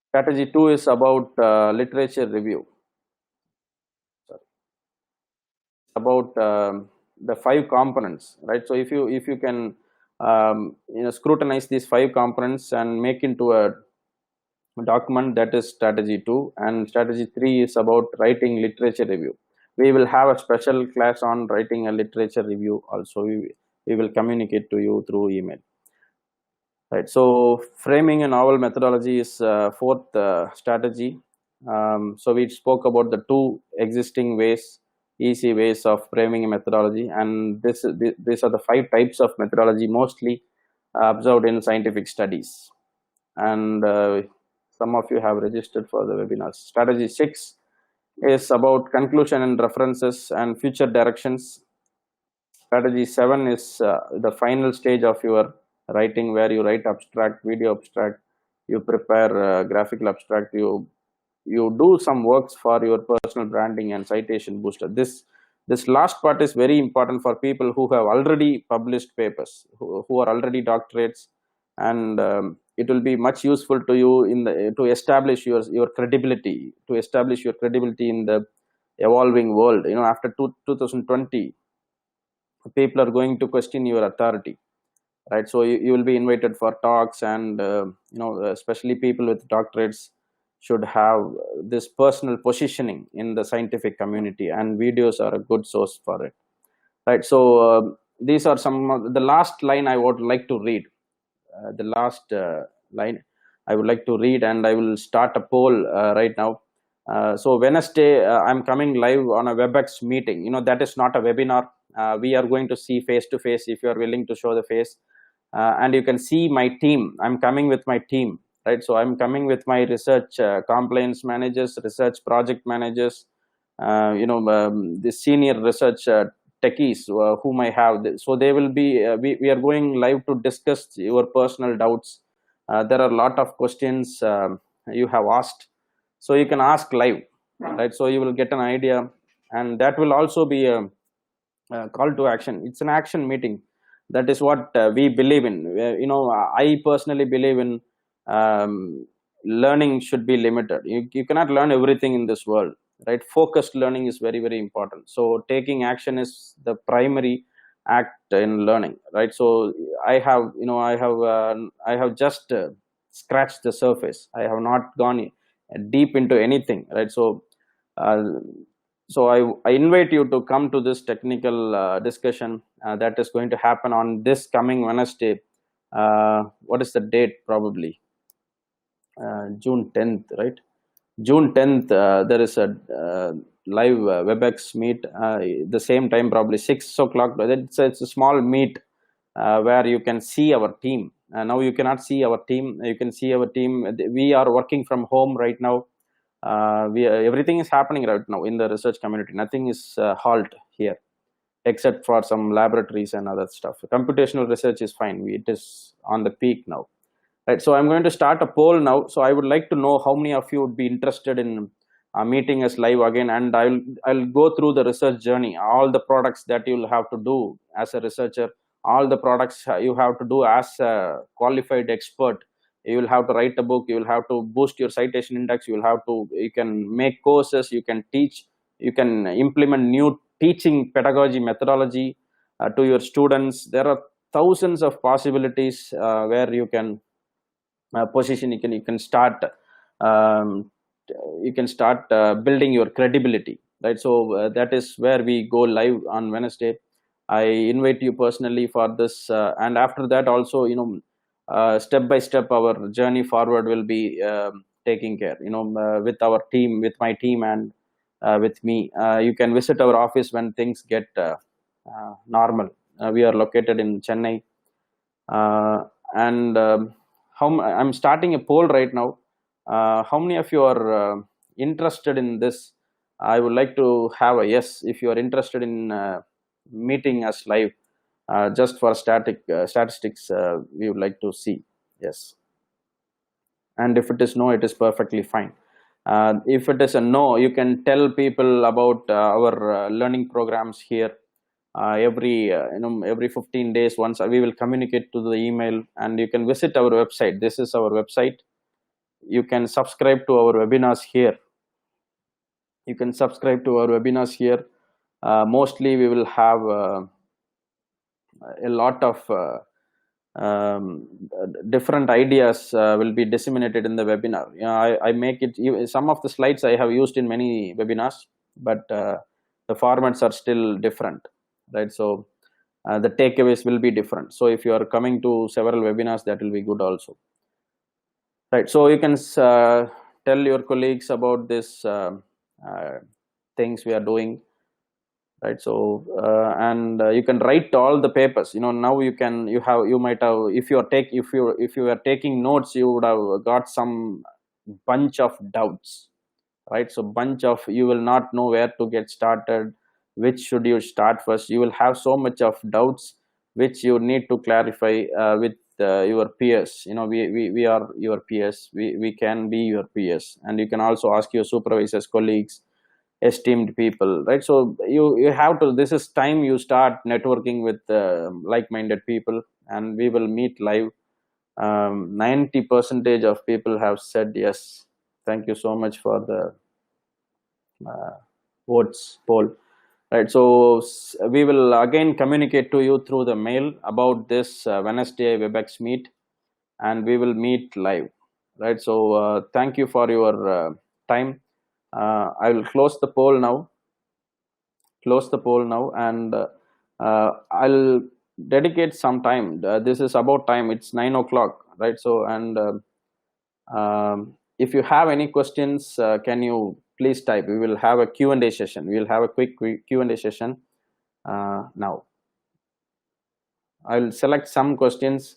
strategy 2 is about literature review. Sorry. About the 5 components, right? So if you can scrutinize these 5 components and make into a document, that is strategy 2. And strategy 3 is about writing literature review. We will have a special class on writing a literature review also. We will communicate to you through email. Right. So framing a novel methodology is 4th strategy. So we spoke about the 2 existing ways, easy ways of framing a methodology, and these are the 5 types of methodology mostly observed in scientific studies. And some of you have registered for the webinars. Strategy 6 is about conclusion and references and future directions. Strategy 7 is the final stage of your writing, where you write abstract, video abstract, you prepare graphical abstract, you do some works for your personal branding and citation booster. This last part is very important for people who have already published papers, who are already doctorates, and it will be much useful to you to establish your credibility, in the evolving world. After 2020, people are going to question your authority, right? So you will be invited for talks, and especially people with doctorates should have this personal positioning in the scientific community, and videos are a good source for it, right? So these are some of the last line I would like to read. The last line I would like to read, and I will start a poll right now. So Wednesday, I'm coming live on a WebEx meeting. That is not a webinar. We are going to see face to face if you are willing to show the face. And you can see my team. I'm coming with my team, right? So I'm coming with my research compliance managers, research project managers, the senior research techies whom I have. So they will be, we are going live to discuss your personal doubts. There are a lot of questions you have asked. So you can ask live, right? So you will get an idea, and that will also be a call to action. It's an action meeting. That is what we believe in. I personally believe in learning should be limited. You cannot learn everything in this world, right? Focused learning is very, very important. So taking action is the primary act in learning, right? So I have just scratched the surface. I have not gone deep into anything, right? So uh, I invite you to come to this technical discussion that is going to happen on this coming Wednesday. What is the date? Probably June 10th, right? June 10th, there is a live WebEx meet. The same time, probably 6 o'clock. But it's a small meet where you can see our team. Now you cannot see our team. You can see our team. We are working from home right now. Everything is happening right now in the research community. Nothing is halt here, except for some laboratories and other stuff. Computational research is fine. It is on the peak now, right? So I'm going to start a poll now. So I would like to know how many of you would be interested in meeting us live again, and I'll go through the research journey, all the products that you'll have to do as a researcher, all the products you have to do as a qualified expert. You will have to write a book, you will have to boost your citation index, you can make courses, you can teach, you can implement new teaching pedagogy methodology to your students. There are thousands of possibilities where you can position. You can start um, building your credibility, right? So that is where we go live on Wednesday. I invite you personally for this, and after that also, step by step our journey forward will be taking care, with our team, with my team, and with me. You can visit our office when things get normal. We are located in Chennai, and I'm starting a poll right now. How many of you are interested in this? I would like to have a yes if you are interested in meeting us live, just for statistics. We would like to see yes, and if it is no, it is perfectly fine. If it is a no, you can tell people about our learning programs here. Every 15 days once we will communicate to the email, and you can visit our website. This is our website. You can subscribe to our webinars here. Mostly we will have a lot of um, different ideas will be disseminated in the webinar. I make it, some of the slides I have used in many webinars, but the formats are still different, right? So the takeaways will be different. So if you are coming to several webinars, that will be good also, right? So you can tell your colleagues about this things we are doing, right? So and you can write all the papers. Now you might have, if you are taking notes, you would have got some bunch of doubts, right? So bunch of, you will not know where to get started, which should you start first. You will have so much of doubts which you need to clarify with your peers. We are your peers. We can be your peers, and you can also ask your supervisors, colleagues, esteemed people, right? So you have to, this is time you start networking with like-minded people, and we will meet live. 90% of people have said yes. Thank you so much for the votes poll, right? So we will again communicate to you through the mail about this Wednesday WebEx meet, and we will meet live, right? So thank you for your time. I will close the poll now, and I'll dedicate some time. This is about time, it's 9 o'clock, right? So, and if you have any questions, can you please type. We will have a Q&A session. We will have a quick Q&A session now. I'll select some questions,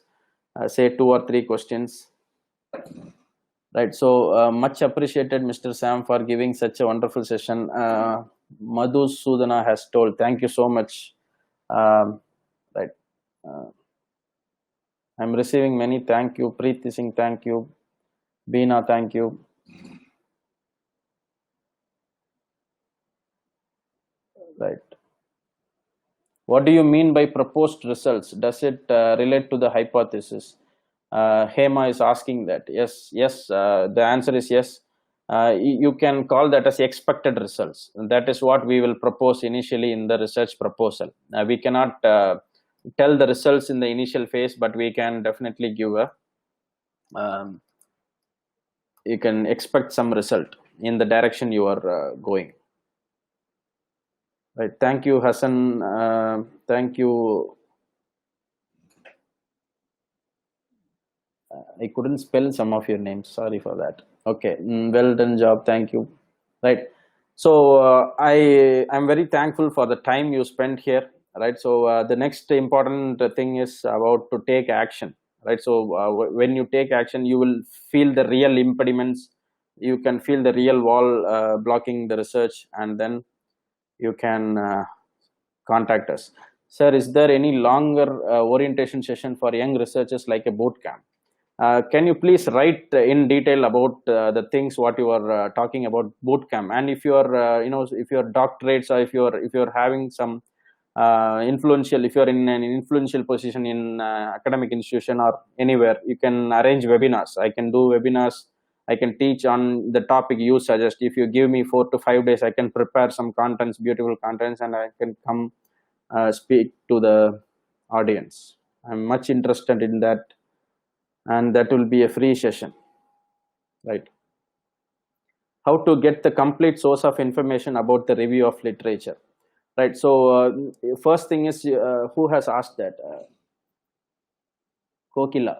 say 2 or 3 questions, right? So much appreciated, Mr. Sam, for giving such a wonderful session. Madhu Sudana has told, thank you so much. Right, I'm receiving many thank you. Preeti Singh, thank you. Beena, thank you. Right, what do you mean by proposed results? Does it relate to the hypothesis? Hema is asking that. Yes, the answer is yes. You can call that as expected results. And that is what we will propose initially in the research proposal. We cannot tell the results in the initial phase, but we can definitely give a you can expect some result in the direction you are going, right? Thank you, Hassan. Thank you. I couldn't spell some of your names, sorry for that. Okay, well done job, thank you. Right, so I'm very thankful for the time you spent here, right? So the next important thing is about to take action, right? So when you take action, you will feel the real impediments. You can feel the real wall blocking the research, and then you can contact us. Sir, is there any longer orientation session for young researchers like a boot camp? Can you please write in detail about the things what you are talking about boot camp? And if you are if your doctorates, or if you're having some influential, if you're in an influential position in academic institution or anywhere, you can arrange webinars. I can do webinars. I can teach on the topic you suggest. If you give me 4 to 5 days, I can prepare some contents, beautiful contents, and I can come speak to the audience. I'm much interested in that, and that will be a free session, right? How to get the complete source of information about the review of literature, right? So first thing is, who has asked that? Kokila.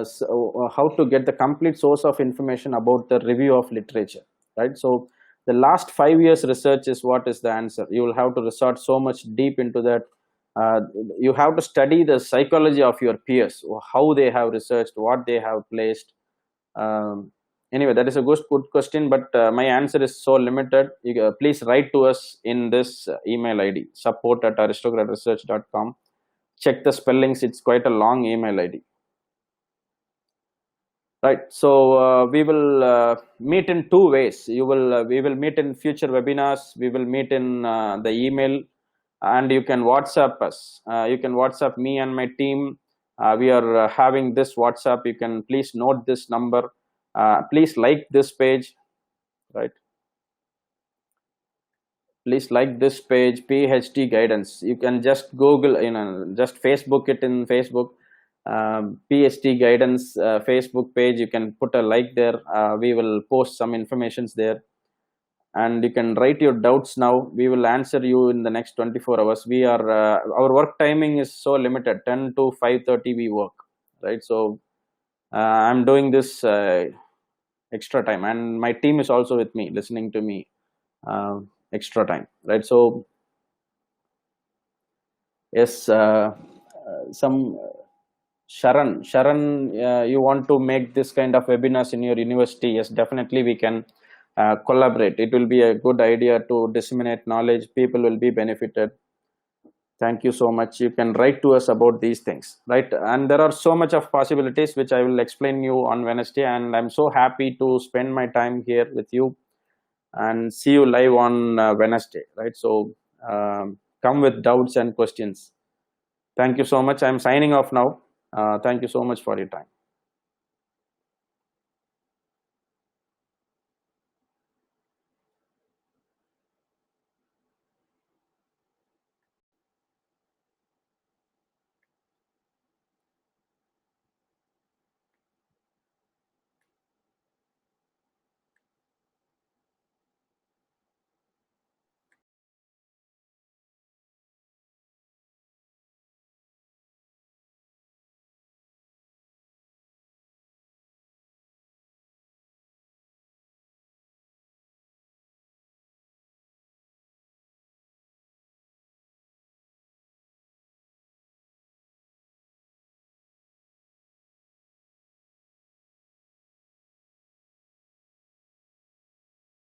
So how to get the complete source of information about the review of literature, right? So The last 5 years research is what is the answer. You will have to resort so much deep into that. uh, you have to study the psychology of your peers, how they have researched, what they have placed. Anyway, that is a good question, but my answer is so limited. Please write to us in this email ID, support@aristocratresearch.com. Check the spellings, it's quite a long email ID. Right, so we will meet in two ways. We will meet in future webinars. We will meet in the email, and you can WhatsApp us. You can WhatsApp me and my team. We are having this WhatsApp. You can please note this number. Please like this page, right? Please like this page, PhD guidance. You can just Google, just Facebook it in Facebook. PhD guidance Facebook page. You can put a like there. We will post some informations there, and you can write your doubts now. We will answer you in the next 24 hours. We are our work timing is so limited, 10 to 5:30 we work, right? So I'm doing this extra time, and my team is also with me, listening to me extra time, right? So yes, some Sharan, you want to make this kind of webinars in your university? Yes, definitely we can collaborate. It will be a good idea to disseminate knowledge. People will be benefited. Thank you so much. You can write to us about these things, right? And there are so much of possibilities which I will explain you on Wednesday. And I'm so happy to spend my time here with you and see you live on Wednesday, right? So come with doubts and questions. Thank you so much. I'm signing off now. Thank you so much for your time.